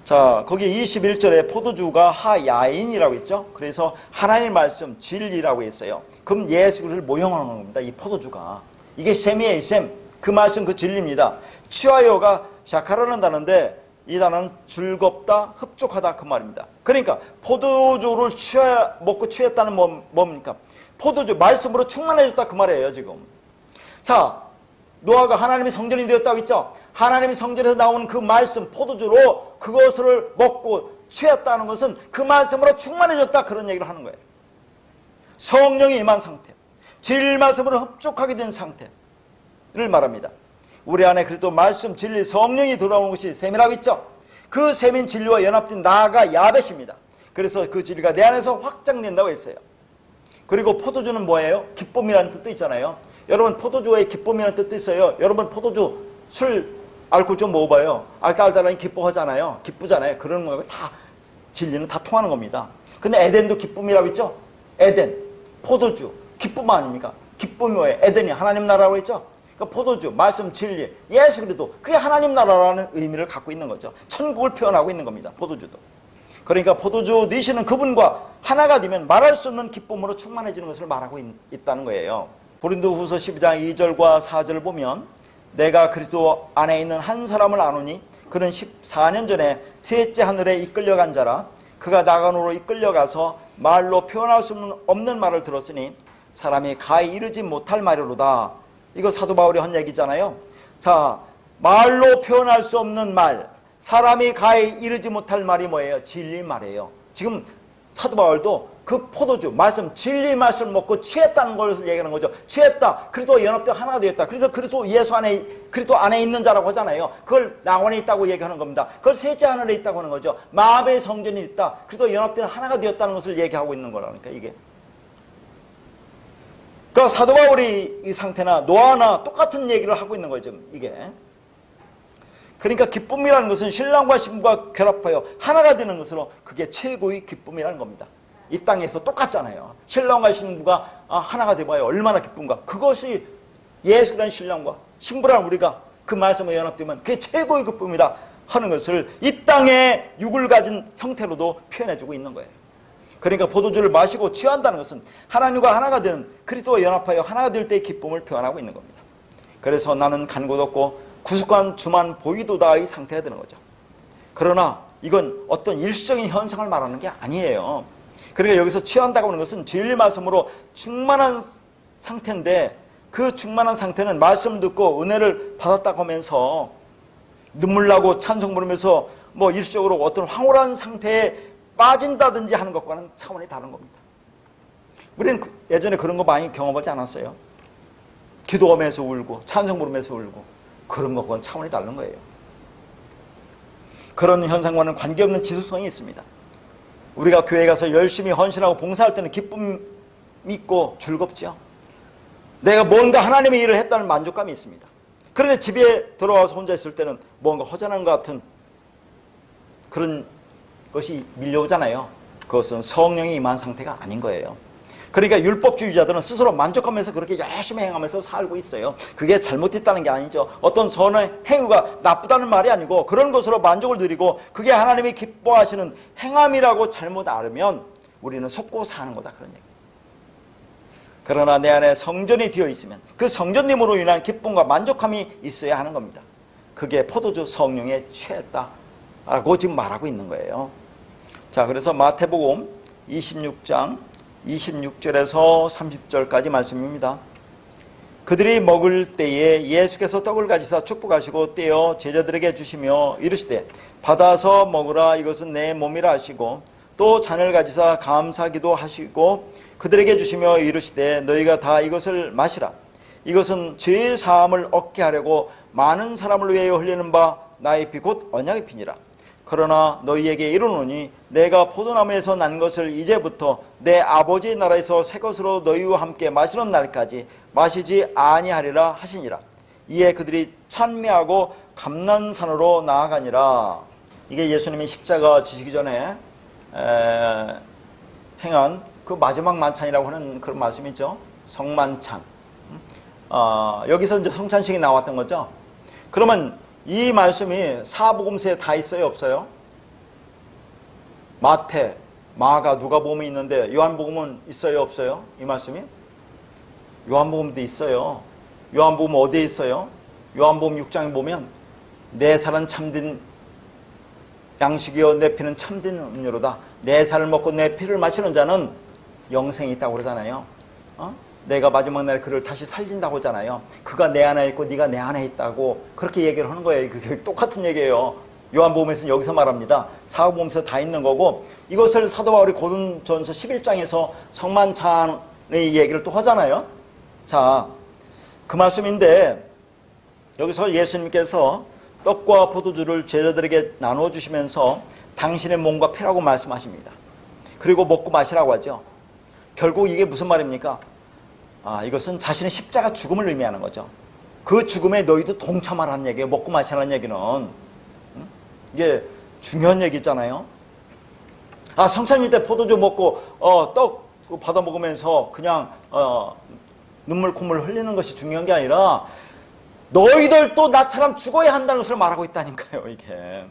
자, 거기 21절에 포도주가 하야인이라고 했죠. 그래서 하나님 말씀 진리라고 했어요. 그럼 예수를 모형하는 겁니다. 이 포도주가. 이게 셈이에요. 셈. 그 말씀 그 진리입니다. 취하여가 샤카라는 단어인데 이 단어는 즐겁다, 흡족하다 그 말입니다. 그러니까 포도주를 먹고 취했다는 뭡니까? 포도주, 말씀으로 충만해졌다 그 말이에요 지금. 자, 노아가 하나님의 성전이 되었다고 했죠. 하나님의 성전에서 나온 그 말씀, 포도주로 그것을 먹고 취했다는 것은 그 말씀으로 충만해졌다 그런 얘기를 하는 거예요. 성령이 임한 상태, 진리 말씀으로 흡족하게 된 상태를 말합니다. 우리 안에 그래도 말씀, 진리, 성령이 돌아오는 것이 셈이라고 했죠. 그 셈인 진리와 연합된 나가 야벳입니다. 그래서 그 진리가 내 안에서 확장된다고 했어요. 그리고 포도주는 뭐예요? 기쁨이라는 뜻도 있잖아요. 여러분 포도주의 기쁨이라는 뜻도 있어요. 여러분 포도주 술 알코올 좀 먹어봐요. 알딸딸하니 기뻐하잖아요. 기쁘잖아요. 그런 거하고 다 진리는 다 통하는 겁니다. 근데 에덴도 기쁨이라고 했죠. 에덴, 포도주, 기쁨 아닙니까? 기쁨이 뭐예요? 에덴이 하나님 나라라고 했죠. 그러니까 포도주, 말씀, 진리, 예수 그리스도, 그게 하나님 나라라는 의미를 갖고 있는 거죠. 천국을 표현하고 있는 겁니다. 포도주도. 그러니까 포도주 되시는 그분과 하나가 되면 말할 수 없는 기쁨으로 충만해지는 것을 말하고 있다는 거예요. 고린도후서 12장 2절과 4절을 보면 내가 그리스도 안에 있는 한 사람을 아노니 그는 14년 전에 셋째 하늘에 이끌려간 자라. 그가 나간으로 이끌려가서 말로 표현할 수 없는 말을 들었으니 사람이 가히 이르지 못할 말이로다. 이거 사도 바울이 한 얘기잖아요. 자, 말로 표현할 수 없는 말, 사람이 가히 이르지 못할 말이 뭐예요? 진리 말이에요. 지금 사도 바울도 그 포도주, 말씀, 진리 말씀을 먹고 취했다는 걸 얘기하는 거죠. 취했다. 그리스도 연합되어 하나가 되었다. 그래서 그리스도 예수 안에, 그리스도 안에 있는 자라고 하잖아요. 그걸 나 안에 있다고 얘기하는 겁니다. 그걸 셋째 하늘에 있다고 하는 거죠. 마음의 성전이 있다. 그리스도 연합되어 하나가 되었다는 것을 얘기하고 있는 거라니까, 이게. 그러니까 사도 바울이 이 상태나 노아나 똑같은 얘기를 하고 있는 거죠, 이게. 그러니까 기쁨이라는 것은 신랑과 신부가 결합하여 하나가 되는 것으로 그게 최고의 기쁨이라는 겁니다. 이 땅에서 똑같잖아요. 신랑과 신부가 하나가 되어봐야 얼마나 기쁜가. 그것이 예수라는 신랑과 신부라는 우리가 그 말씀에 연합되면 그게 최고의 기쁨이다 하는 것을 이 땅에 육을 가진 형태로도 표현해주고 있는 거예요. 그러니까 포도주를 마시고 취한다는 것은 하나님과 하나가 되는 그리스도와 연합하여 하나가 될 때의 기쁨을 표현하고 있는 겁니다. 그래서 나는 간 곳 없고 구속한 주만 보이도다의 상태가 되는 거죠. 그러나 이건 어떤 일시적인 현상을 말하는 게 아니에요. 그러니까 여기서 취한다고 하는 것은 진리 말씀으로 충만한 상태인데 그 충만한 상태는 말씀 듣고 은혜를 받았다고 하면서 눈물 나고 찬송 부르면서 뭐 일시적으로 어떤 황홀한 상태에 빠진다든지 하는 것과는 차원이 다른 겁니다. 우리는 예전에 그런 거 많이 경험하지 않았어요? 기도하면서 울고 찬송 부르면서 울고 그런 것과는 차원이 다른 거예요. 그런 현상과는 관계없는 지속성이 있습니다. 우리가 교회 가서 열심히 헌신하고 봉사할 때는 기쁨이 있고 즐겁죠. 내가 뭔가 하나님의 일을 했다는 만족감이 있습니다. 그런데 집에 들어와서 혼자 있을 때는 뭔가 허전한 것 같은 그런 것이 밀려오잖아요. 그것은 성령이 임한 상태가 아닌 거예요. 그러니까 율법주의자들은 스스로 만족하면서 그렇게 열심히 행하면서 살고 있어요. 그게 잘못했다는 게 아니죠. 어떤 선의 행위가 나쁘다는 말이 아니고 그런 것으로 만족을 누리고 그게 하나님이 기뻐하시는 행함이라고 잘못 알으면 우리는 속고 사는 거다, 그런 얘기. 그러나 내 안에 성전이 되어 있으면 그 성전님으로 인한 기쁨과 만족함이 있어야 하는 겁니다. 그게 포도주 성령에 취했다라고 지금 말하고 있는 거예요. 자, 그래서 마태복음 26장 26절에서 30절까지 말씀입니다. 그들이 먹을 때에 예수께서 떡을 가지사 축복하시고 떼어 제자들에게 주시며 이르시되 받아서 먹으라, 이것은 내 몸이라 하시고 또 잔을 가지사 감사기도 하시고 그들에게 주시며 이르시되 너희가 다 이것을 마시라, 이것은 죄의 사함을 얻게 하려고 많은 사람을 위하여 흘리는 바 나의 피 곧 언약의 피니라. 그러나 너희에게 이르노니 내가 포도나무에서 난 것을 이제부터 내 아버지의 나라에서 새 것으로 너희와 함께 마시는 날까지 마시지 아니하리라 하시니라. 이에 그들이 찬미하고 감난산으로 나아가니라. 이게 예수님이 십자가 지시기 전에 행한 그 마지막 만찬이라고 하는 그런 말씀이죠. 성만찬. 여기서 이제 성찬식이 나왔던 거죠. 그러면 이 말씀이 사복음서에 다 있어요, 없어요? 마태, 마가, 누가복음이 있는데 요한복음은 있어요, 없어요? 이 말씀이? 요한복음도 있어요. 요한복음 어디에 있어요? 요한복음 6장에 보면 내 살은 참된 양식이요 내 피는 참된 음료로다. 내 살을 먹고 내 피를 마시는 자는 영생이 있다고 그러잖아요. 내가 마지막 날에 그를 다시 살린다고 하잖아요. 그가 내 안에 있고 네가 내 안에 있다고 그렇게 얘기를 하는 거예요. 그게 똑같은 얘기예요. 요한복음에서는 여기서 말합니다. 사복음에서 다 있는 거고 이것을 사도 바울이 고린도전서 11장에서 성만찬의 얘기를 또 하잖아요. 자, 그 말씀인데 여기서 예수님께서 떡과 포도주를 제자들에게 나누어 주시면서 당신의 몸과 피라고 말씀하십니다. 그리고 먹고 마시라고 하죠. 결국 이게 무슨 말입니까? 이것은 자신의 십자가 죽음을 의미하는 거죠. 그 죽음에 너희도 동참하라는 얘기예요. 먹고 마시라는 얘기는. 이게 중요한 얘기잖아요. 성찬 때 포도주 먹고 떡 받아 먹으면서 그냥 눈물 콧물 흘리는 것이 중요한 게 아니라 너희들도 나처럼 죽어야 한다는 것을 말하고 있다니까요. 이게.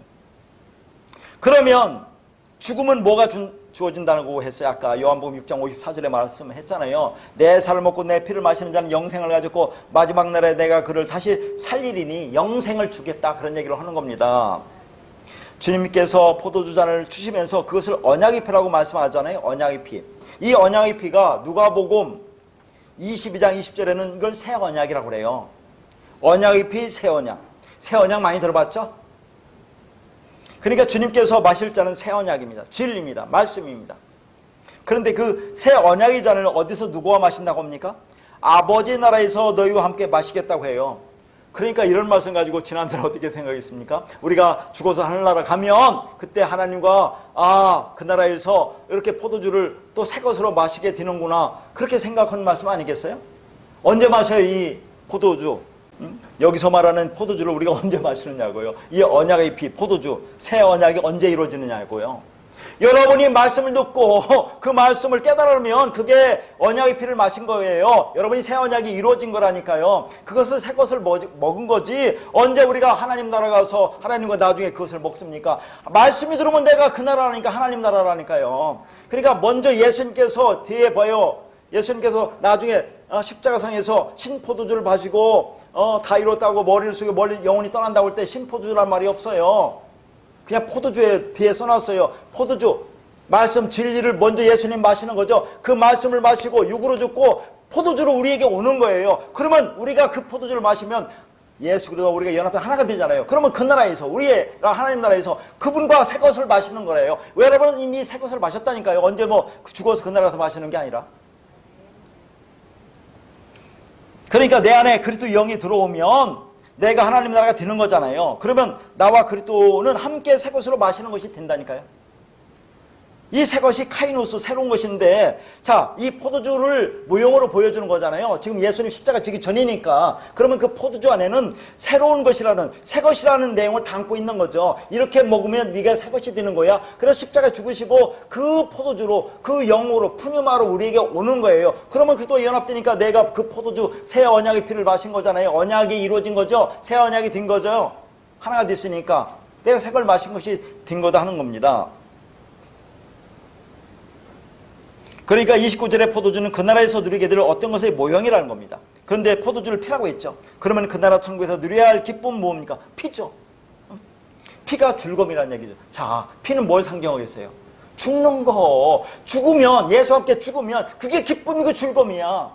그러면 죽음은 뭐가 주어진다고 했어요? 아까 요한복음 6장 54절에 말씀했잖아요. 내 살을 먹고 내 피를 마시는 자는 영생을 가졌고 마지막 날에 내가 그를 다시 살리리니 영생을 주겠다, 그런 얘기를 하는 겁니다. 주님께서 포도주 잔을 주시면서 그것을 언약의 피라고 말씀하잖아요. 언약의 피. 이 언약의 피가 누가복음 22장 20절에는 이걸 새 언약이라고 그래요. 언약의 피, 새 언약. 새 언약 많이 들어봤죠? 그러니까 주님께서 마실 잔은 새 언약입니다. 진리입니다. 말씀입니다. 그런데 그 새 언약의 잔을 어디서 누구와 마신다고 합니까? 아버지 나라에서 너희와 함께 마시겠다고 해요. 그러니까 이런 말씀 가지고 지난달에 어떻게 생각했습니까? 우리가 죽어서 하늘나라 가면 그때 하나님과 그 나라에서 이렇게 포도주를 또 새 것으로 마시게 되는구나, 그렇게 생각하는 말씀 아니겠어요? 언제 마셔요 이 포도주? 여기서 말하는 포도주를 우리가 언제 마시느냐고요. 이 언약의 피, 포도주, 새 언약이 언제 이루어지느냐고요. 여러분이 말씀을 듣고 그 말씀을 깨달으면 그게 언약의 피를 마신 거예요. 여러분이 새 언약이 이루어진 거라니까요. 그것을 새 것을 먹은 거지, 언제 우리가 하나님 나라 가서 하나님과 나중에 그것을 먹습니까? 말씀이 들으면 내가 그 나라라니까, 하나님 나라라니까요. 그러니까 먼저 예수님께서 뒤에 봐요. 예수님께서 나중에 십자가상에서 신포도주를 마시고 다 이뤘다고 머리를 숙이고 멀리 영혼이 떠난다고 할 때 신포도주란 말이 없어요. 그냥 포도주에 뒤에 써놨어요. 포도주, 말씀, 진리를 먼저 예수님 마시는 거죠. 그 말씀을 마시고 육으로 죽고 포도주로 우리에게 오는 거예요. 그러면 우리가 그 포도주를 마시면 예수 그리스도와 우리가 연합해 하나가 되잖아요. 그러면 그 나라에서, 우리가 하나님 나라에서 그분과 새 것을 마시는 거예요. 왜? 여러분 이미 새 것을 마셨다니까요. 언제 죽어서 그 나라에서 마시는 게 아니라. 그러니까 내 안에 그리스도 영이 들어오면 내가 하나님 나라가 되는 거잖아요. 그러면 나와 그리스도는 함께 새 것으로 마시는 것이 된다니까요. 이 새 것이 카이노스, 새로운 것인데, 자, 이 포도주를 모형으로 보여주는 거잖아요. 지금 예수님 십자가 지기 전이니까. 그러면 그 포도주 안에는 새로운 것이라는, 새 것이라는 내용을 담고 있는 거죠. 이렇게 먹으면 네가 새 것이 되는 거야. 그래서 십자가 죽으시고 그 포도주로, 그 영으로, 푸뉴마로 우리에게 오는 거예요. 그러면 그도 연합되니까 내가 그 포도주, 새 언약의 피를 마신 거잖아요. 언약이 이루어진 거죠. 새 언약이 된 거죠. 하나가 됐으니까 내가 새 걸 마신 것이 된 거다 하는 겁니다. 그러니까 29절의 포도주는 그 나라에서 누리게 될 어떤 것의 모형이라는 겁니다. 그런데 포도주를 피라고 했죠. 그러면 그 나라 천국에서 누려야 할 기쁨은 뭡니까? 피죠. 피가 즐거움이라는 얘기죠. 자, 피는 뭘 상징하겠어요? 죽는 거. 죽으면, 예수와 함께 죽으면 그게 기쁨이고 즐거움이야.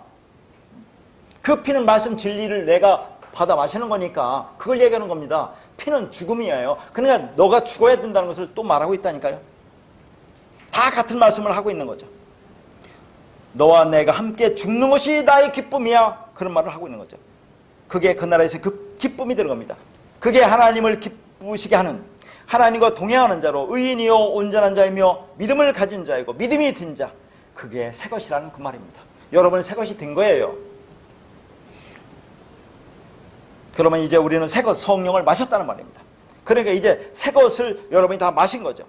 그 피는 말씀 진리를 내가 받아 마시는 거니까 그걸 얘기하는 겁니다. 피는 죽음이에요. 그러니까 너가 죽어야 된다는 것을 또 말하고 있다니까요. 다 같은 말씀을 하고 있는 거죠. 너와 내가 함께 죽는 것이 나의 기쁨이야, 그런 말을 하고 있는 거죠. 그게 그 나라에서 그 기쁨이 되는 겁니다. 그게 하나님을 기쁘시게 하는, 하나님과 동행하는 자로 의인이요 온전한 자이며 믿음을 가진 자이고 믿음이 든 자, 그게 새 것이라는 그 말입니다. 여러분 새 것이 된 거예요. 그러면 이제 우리는 새 것, 성령을 마셨다는 말입니다. 그러니까 이제 새 것을 여러분이 다 마신 거죠.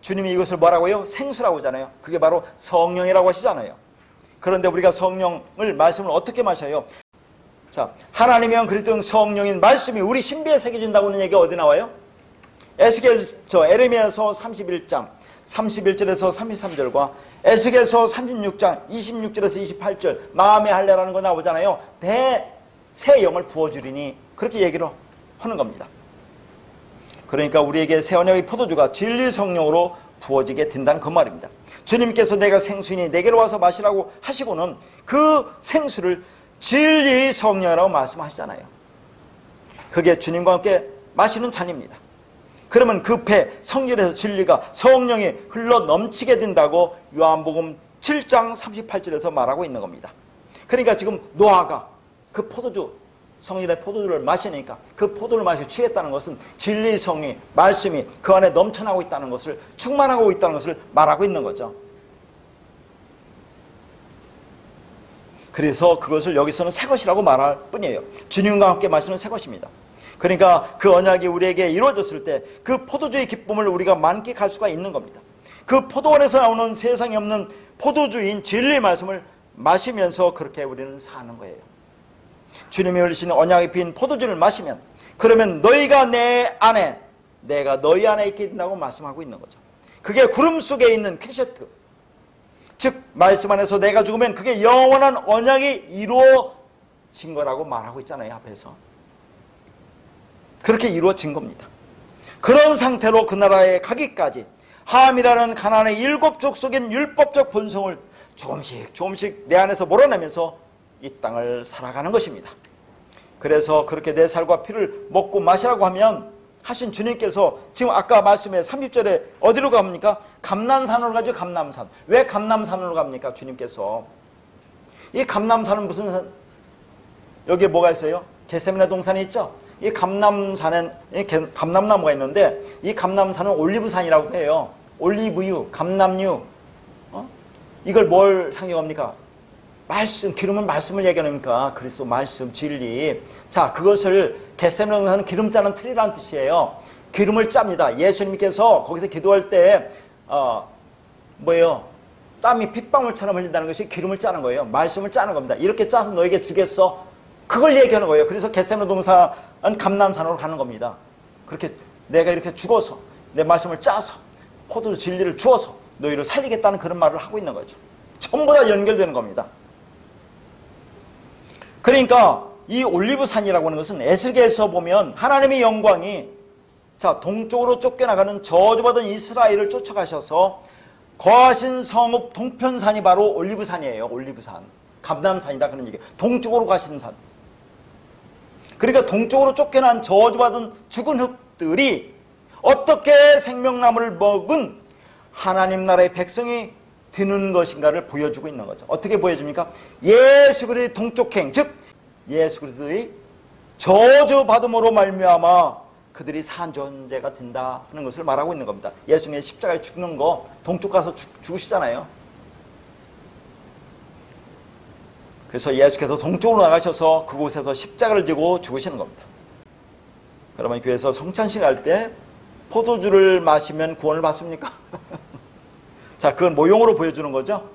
주님이 이것을 뭐라고요? 생수라고 하잖아요. 그게 바로 성령이라고 하시잖아요. 그런데 우리가 성령을, 말씀을 어떻게 마셔요? 자, 하나님의 그리스도 성령인 말씀이 우리 신비에 새겨진다고는 얘기가 어디 나와요? 에레미야서 31장 31절에서 33절과 에스겔서 36장 26절에서 28절 마음의 할례라는 거 나오잖아요. 새 영을 부어주리니, 그렇게 얘기를 하는 겁니다. 그러니까 우리에게 새 언약의 포도주가 진리 성령으로 부어지게 된다는 그 말입니다. 주님께서 내가 생수이니 내게로 와서 마시라고 하시고는 그 생수를 진리의 성령이라고 말씀하시잖아요. 그게 주님과 함께 마시는 잔입니다. 그러면 그 배, 성전에서 진리가, 성령이 흘러 넘치게 된다고 요한복음 7장 38절에서 말하고 있는 겁니다. 그러니까 지금 노아가 그 포도주, 성전의 포도주를 마시니까 그 포도를 마시고 취했다는 것은 진리의 성령, 말씀이 그 안에 넘쳐나고 있다는 것을, 충만하고 있다는 것을 말하고 있는 거죠. 그래서 그것을 여기서는 새 것이라고 말할 뿐이에요. 주님과 함께 마시는 새 것입니다. 그러니까 그 언약이 우리에게 이루어졌을 때 그 포도주의 기쁨을 우리가 만끽할 수가 있는 겁니다. 그 포도원에서 나오는 세상에 없는 포도주인 진리의 말씀을 마시면서 그렇게 우리는 사는 거예요. 주님이 흘리신 언약에 핀 포도주를 마시면, 그러면 너희가 내 안에, 내가 너희 안에 있게 된다고 말씀하고 있는 거죠. 그게 구름 속에 있는 캐셔트, 즉 말씀 안에서 내가 죽으면 그게 영원한 언약이 이루어진 거라고 말하고 있잖아요. 앞에서 그렇게 이루어진 겁니다. 그런 상태로 그 나라에 가기까지 함이라는 가나안의 7족속인 율법적 본성을 조금씩 내 안에서 몰아내면서 이 땅을 살아가는 것입니다. 그래서 그렇게 내 살과 피를 먹고 마시라고 하면 하신 주님께서 지금 아까 말씀에 30절에 어디로 갑니까? 감람산으로 가죠. 감람산. 왜 감람산으로 갑니까? 주님께서 이 감람산은 무슨 산? 여기에 뭐가 있어요? 겟세마네 동산이 있죠. 이 감람산엔 감람나무가 있는데 이 감람산은 올리브산이라고 해요. 올리브유, 감람유. 이걸 뭘 상징합니까? 말씀, 기름은 말씀을 얘기하니까 그리스도 말씀, 진리. 자, 그것을 겟세마네 동산은 기름 짜는 틀이라는 뜻이에요. 기름을 짭니다. 예수님께서 거기서 기도할 때 뭐예요? 땀이 핏방울처럼 흘린다는 것이 기름을 짜는 거예요. 말씀을 짜는 겁니다. 이렇게 짜서 너에게 주겠어. 그걸 얘기하는 거예요. 그래서 겟세마네 동산은 감람산으로 가는 겁니다. 그렇게 내가 이렇게 죽어서 내 말씀을 짜서 포도주 진리를 주어서 너희를 살리겠다는 그런 말을 하고 있는 거죠. 전부 다 연결되는 겁니다. 그러니까 이 올리브산이라고 하는 것은 에스겔에서 보면 하나님의 영광이 자 동쪽으로 쫓겨나가는 저주받은 이스라엘을 쫓아가셔서 거하신 성읍 동편산이 바로 올리브산이에요. 올리브산. 감람산이다 그런 얘기예요. 동쪽으로 가신 산. 그러니까 동쪽으로 쫓겨난 저주받은 죽은 흙들이 어떻게 생명나무를 먹은 하나님 나라의 백성이 되는 것인가를 보여주고 있는 거죠. 어떻게 보여줍니까? 예수 그리스도의 동쪽행, 즉 예수 그리스도의 저주받음으로 말미암아 그들이 산 존재가 된다 하는 것을 말하고 있는 겁니다. 예수님의 십자가에 죽는 거 동쪽 가서 죽으시잖아요. 그래서 예수께서 동쪽으로 나가셔서 그곳에서 십자가를 지고 죽으시는 겁니다. 그러면 교회에서 성찬식 할 때 포도주를 마시면 구원을 받습니까? 자, 그건 모형으로 보여주는 거죠.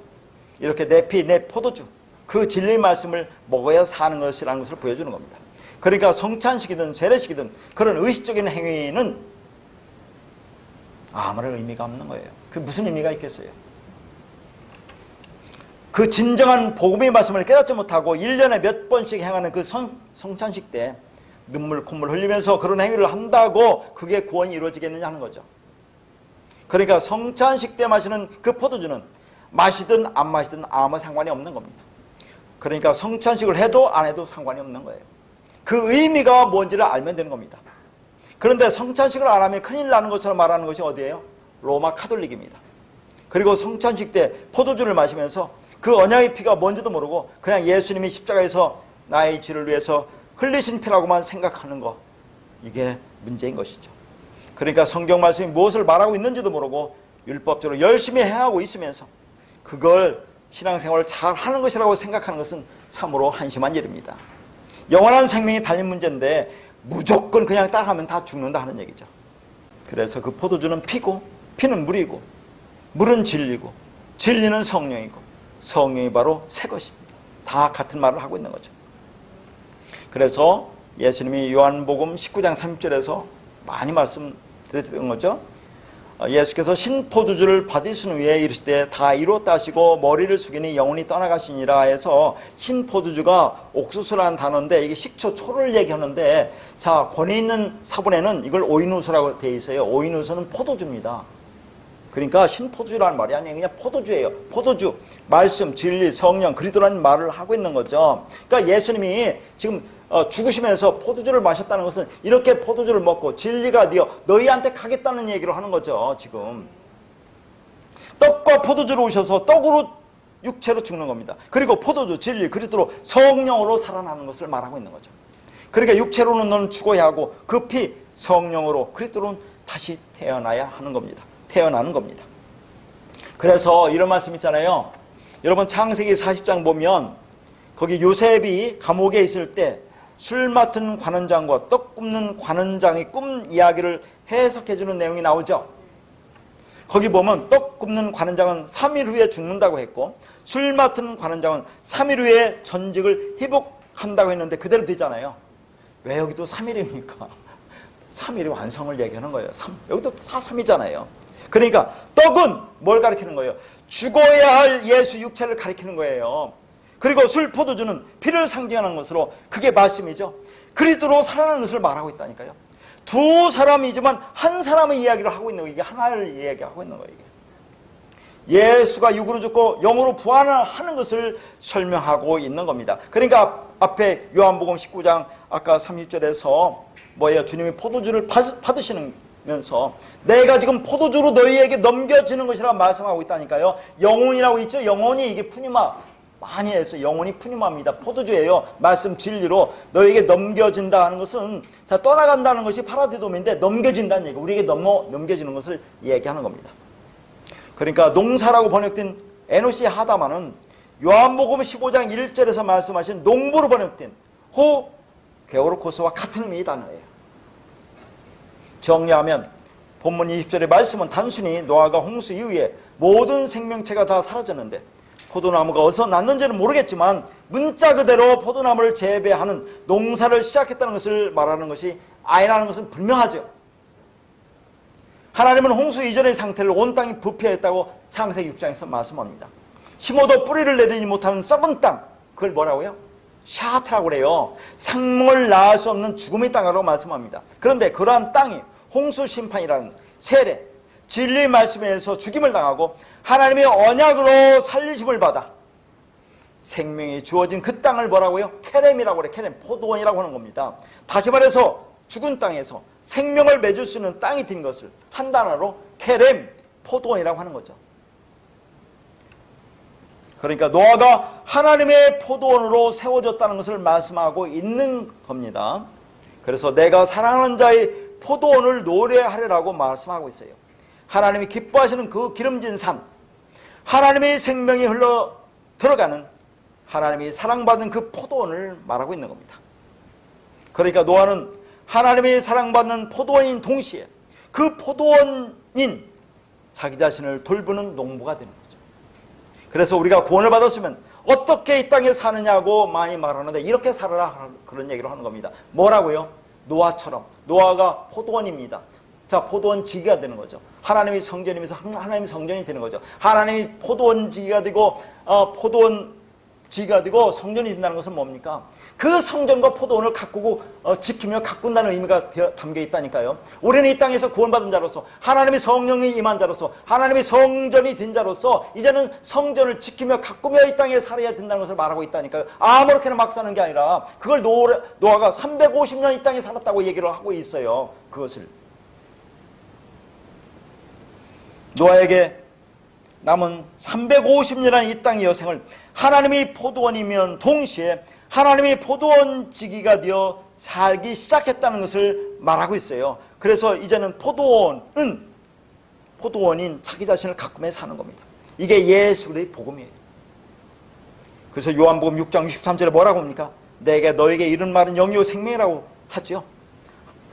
이렇게 내 피, 내 포도주, 그 진리의 말씀을 먹어야 사는 것이라는 것을 보여주는 겁니다. 그러니까 성찬식이든 세례식이든 그런 의식적인 행위는 아무런 의미가 없는 거예요. 그 무슨 의미가 있겠어요? 그 진정한 복음의 말씀을 깨닫지 못하고 1년에 몇 번씩 행하는 그 성찬식 때 눈물 콧물 흘리면서 그런 행위를 한다고 그게 구원이 이루어지겠느냐 하는 거죠. 그러니까 성찬식 때 마시는 그 포도주는 마시든 안 마시든 아무 상관이 없는 겁니다. 그러니까 성찬식을 해도 안 해도 상관이 없는 거예요. 그 의미가 뭔지를 알면 되는 겁니다. 그런데 성찬식을 안 하면 큰일 나는 것처럼 말하는 것이 어디예요? 로마 카톨릭입니다. 그리고 성찬식 때 포도주를 마시면서 그 언약의 피가 뭔지도 모르고 그냥 예수님이 십자가에서 나의 죄를 위해서 흘리신 피라고만 생각하는 것, 이게 문제인 것이죠. 그러니까 성경 말씀이 무엇을 말하고 있는지도 모르고 율법적으로 열심히 행하고 있으면서 그걸 신앙생활을 잘 하는 것이라고 생각하는 것은 참으로 한심한 일입니다. 영원한 생명이 달린 문제인데 무조건 그냥 따라하면 다 죽는다 하는 얘기죠. 그래서 그 포도주는 피고 피는 물이고 물은 진리고 진리는 성령이고 성령이 바로 새 것입니다. 다 같은 말을 하고 있는 거죠. 그래서 예수님이 요한복음 19장 30절에서 많이 말씀드렸던 거죠. 예수께서 신포도주를 받으신 후에 이르시되 다 이루었다 하시고 머리를 숙이니 영혼이 떠나가시니라 해서 신포도주가 옥수수라는 단어인데 이게 식초, 초를 얘기하는데 자 권위 있는 사본에는 이걸 오이누수라고 되어 있어요. 오이누수는 포도주입니다. 그러니까 신포도주라는 말이 아니에요. 그냥 포도주예요. 포도주, 말씀, 진리, 성령, 그리스도라는 말을 하고 있는 거죠. 그러니까 예수님이 지금 죽으시면서 포도주를 마셨다는 것은 이렇게 포도주를 먹고 진리가 너희한테 가겠다는 얘기를 하는 거죠. 지금 떡과 포도주로 오셔서 떡으로 육체로 죽는 겁니다. 그리고 포도주, 진리, 그리스도로 성령으로 살아나는 것을 말하고 있는 거죠. 그러니까 육체로는 너는 죽어야 하고 그 피 성령으로 그리스도로는 다시 태어나야 하는 겁니다. 태어나는 겁니다. 그래서 이런 말씀 있잖아요. 여러분 창세기 40장 보면 거기 요셉이 감옥에 있을 때 술 맡은 관원장과 떡 굽는 관원장의 꿈 이야기를 해석해 주는 내용이 나오죠. 거기 보면 떡 굽는 관원장은 3일 후에 죽는다고 했고 술 맡은 관원장은 3일 후에 전직을 회복한다고 했는데 그대로 되잖아요. 왜 여기도 3일입니까? 3일의 완성을 얘기하는 거예요. 여기도 다 3이잖아요. 그러니까 떡은 뭘 가리키는 거예요? 죽어야 할 예수 육체를 가리키는 거예요. 그리고 술, 포도주는 피를 상징하는 것으로 그게 말씀이죠. 그리스도로 살아나는 것을 말하고 있다니까요. 두 사람이지만 한 사람의 이야기를 하고 있는 거예요. 이게 하나를 이야기하고 있는 거예요. 예수가 육으로 죽고 영으로 부활하는 것을 설명하고 있는 겁니다. 그러니까 앞에 요한복음 19장 아까 30절에서 뭐예요? 주님이 포도주를 받으시면서 내가 지금 포도주로 너희에게 넘겨지는 것이라 말씀하고 있다니까요. 영혼이라고 있죠. 영혼이 이게 푸니마 많이 해서 영혼이 푸니마입니다. 포도주예요. 말씀 진리로 너희에게 넘겨진다 하는 것은 자 떠나간다는 것이 파라디돔인데 넘겨진다는 얘기, 우리에게 넘겨지는 것을 얘기하는 겁니다. 그러니까 농사라고 번역된 에노시 하다마는 요한복음 15장 1절에서 말씀하신 농부로 번역된 호 게오르코스와 같은 의미의 단어예요. 정리하면 본문 20절의 말씀은 단순히 노아가 홍수 이후에 모든 생명체가 다 사라졌는데 포도나무가 어디서 났는지는 모르겠지만 문자 그대로 포도나무를 재배하는 농사를 시작했다는 것을 말하는 것이 아니라는 것은 분명하죠. 하나님은 홍수 이전의 상태를 온 땅이 부패했다고 창세기 6장에서 말씀합니다. 심어도 뿌리를 내리지 못하는 썩은 땅, 그걸 뭐라고요? 샤트라고 그래요. 상을 낳을 수 없는 죽음의 땅이라고 말씀합니다. 그런데 그러한 땅이 홍수 심판이라는 세례, 진리의 말씀에 의해서 죽임을 당하고 하나님의 언약으로 살리심을 받아 생명이 주어진 그 땅을 뭐라고요? 케렘이라고 그래. 케렘, 포도원이라고 하는 겁니다. 다시 말해서 죽은 땅에서 생명을 맺을 수 있는 땅이 된 것을 한 단어로 케렘, 포도원이라고 하는 거죠. 그러니까 노아가 하나님의 포도원으로 세워졌다는 것을 말씀하고 있는 겁니다. 그래서 내가 사랑하는 자의 포도원을 노래하리라고 말씀하고 있어요. 하나님이 기뻐하시는 그 기름진 산, 하나님의 생명이 흘러 들어가는 하나님이 사랑받는 그 포도원을 말하고 있는 겁니다. 그러니까 노아는 하나님의 사랑받는 포도원인 동시에 그 포도원인 자기 자신을 돌보는 농부가 되는 거죠. 그래서 우리가 구원을 받았으면 어떻게 이 땅에 사느냐고 많이 말하는데 이렇게 살아라 그런 얘기를 하는 겁니다. 뭐라고요? 노아처럼. 노아가 포도원입니다. 자, 포도원지기가 되는 거죠. 하나님이 성전이면서 하나님이 성전이 되는 거죠. 하나님이 포도원지기가 되고 포도원지기가 되고 성전이 된다는 것은 뭡니까? 그 성전과 포도원을 가꾸고 지키며 가꾼다는 의미가 담겨 있다니까요. 우리는 이 땅에서 구원받은 자로서 하나님의 성령이 임한 자로서 하나님의 성전이 된 자로서 이제는 성전을 지키며 가꾸며 이 땅에 살아야 된다는 것을 말하고 있다니까요. 아무렇게나 막 사는 게 아니라 그걸 노아가 350년 이 땅에 살았다고 얘기를 하고 있어요. 그것을 노아에게 남은 350년이라는 이 땅의 여생을 하나님이 포도원이면 동시에 하나님이 포도원지기가 되어 살기 시작했다는 것을 말하고 있어요. 그래서 이제는 포도원인 자기 자신을 가꾸며 사는 겁니다. 이게 예수 그리스도의 복음이에요. 그래서 요한복음 6장 63절에 뭐라고 합니까? 내게 너에게 이른 말은 영이요 생명이라고 하죠.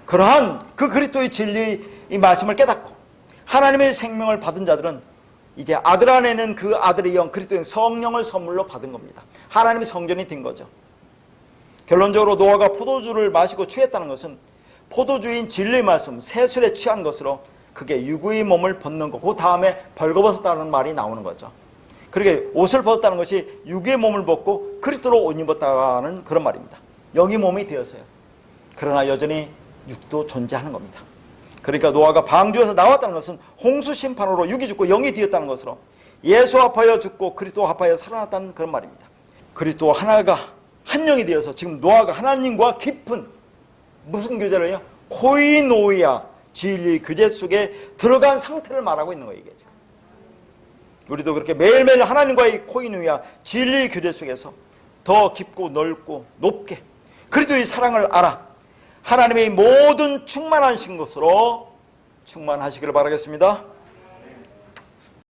그러한 그 그리스도의 진리의 이 말씀을 깨닫고 하나님의 생명을 받은 자들은 이제 아들 안에는 그 아들의 영, 그리스도의 성령을 선물로 받은 겁니다. 하나님의 성전이 된 거죠. 결론적으로 노아가 포도주를 마시고 취했다는 것은 포도주인 진리의 말씀, 세술에 취한 것으로 그게 유구의 몸을 벗는 거, 그 다음에 벌거벗었다는 말이 나오는 거죠. 그렇게 옷을 벗었다는 것이 유구의 몸을 벗고 그리스도로 옷 입었다는 그런 말입니다. 영이 몸이 되었어요. 그러나 여전히 육도 존재하는 겁니다. 그러니까 노아가 방주에서 나왔다는 것은 홍수 심판으로 육이 죽고 영이 되었다는 것으로 예수 합하여 죽고 그리스도 합하여 살아났다는 그런 말입니다. 그리스도와 하나가 한 영이 되어서 지금 노아가 하나님과 깊은 무슨 교제를 해요? 코이노이아, 진리 교제 속에 들어간 상태를 말하고 있는 거예요. 이게 지금. 우리도 그렇게 매일매일 하나님과의 코이노이아, 진리 교제 속에서 더 깊고 넓고 높게 그리스도의 사랑을 알아 하나님의 모든 충만하신 것으로 충만하시기를 바라겠습니다.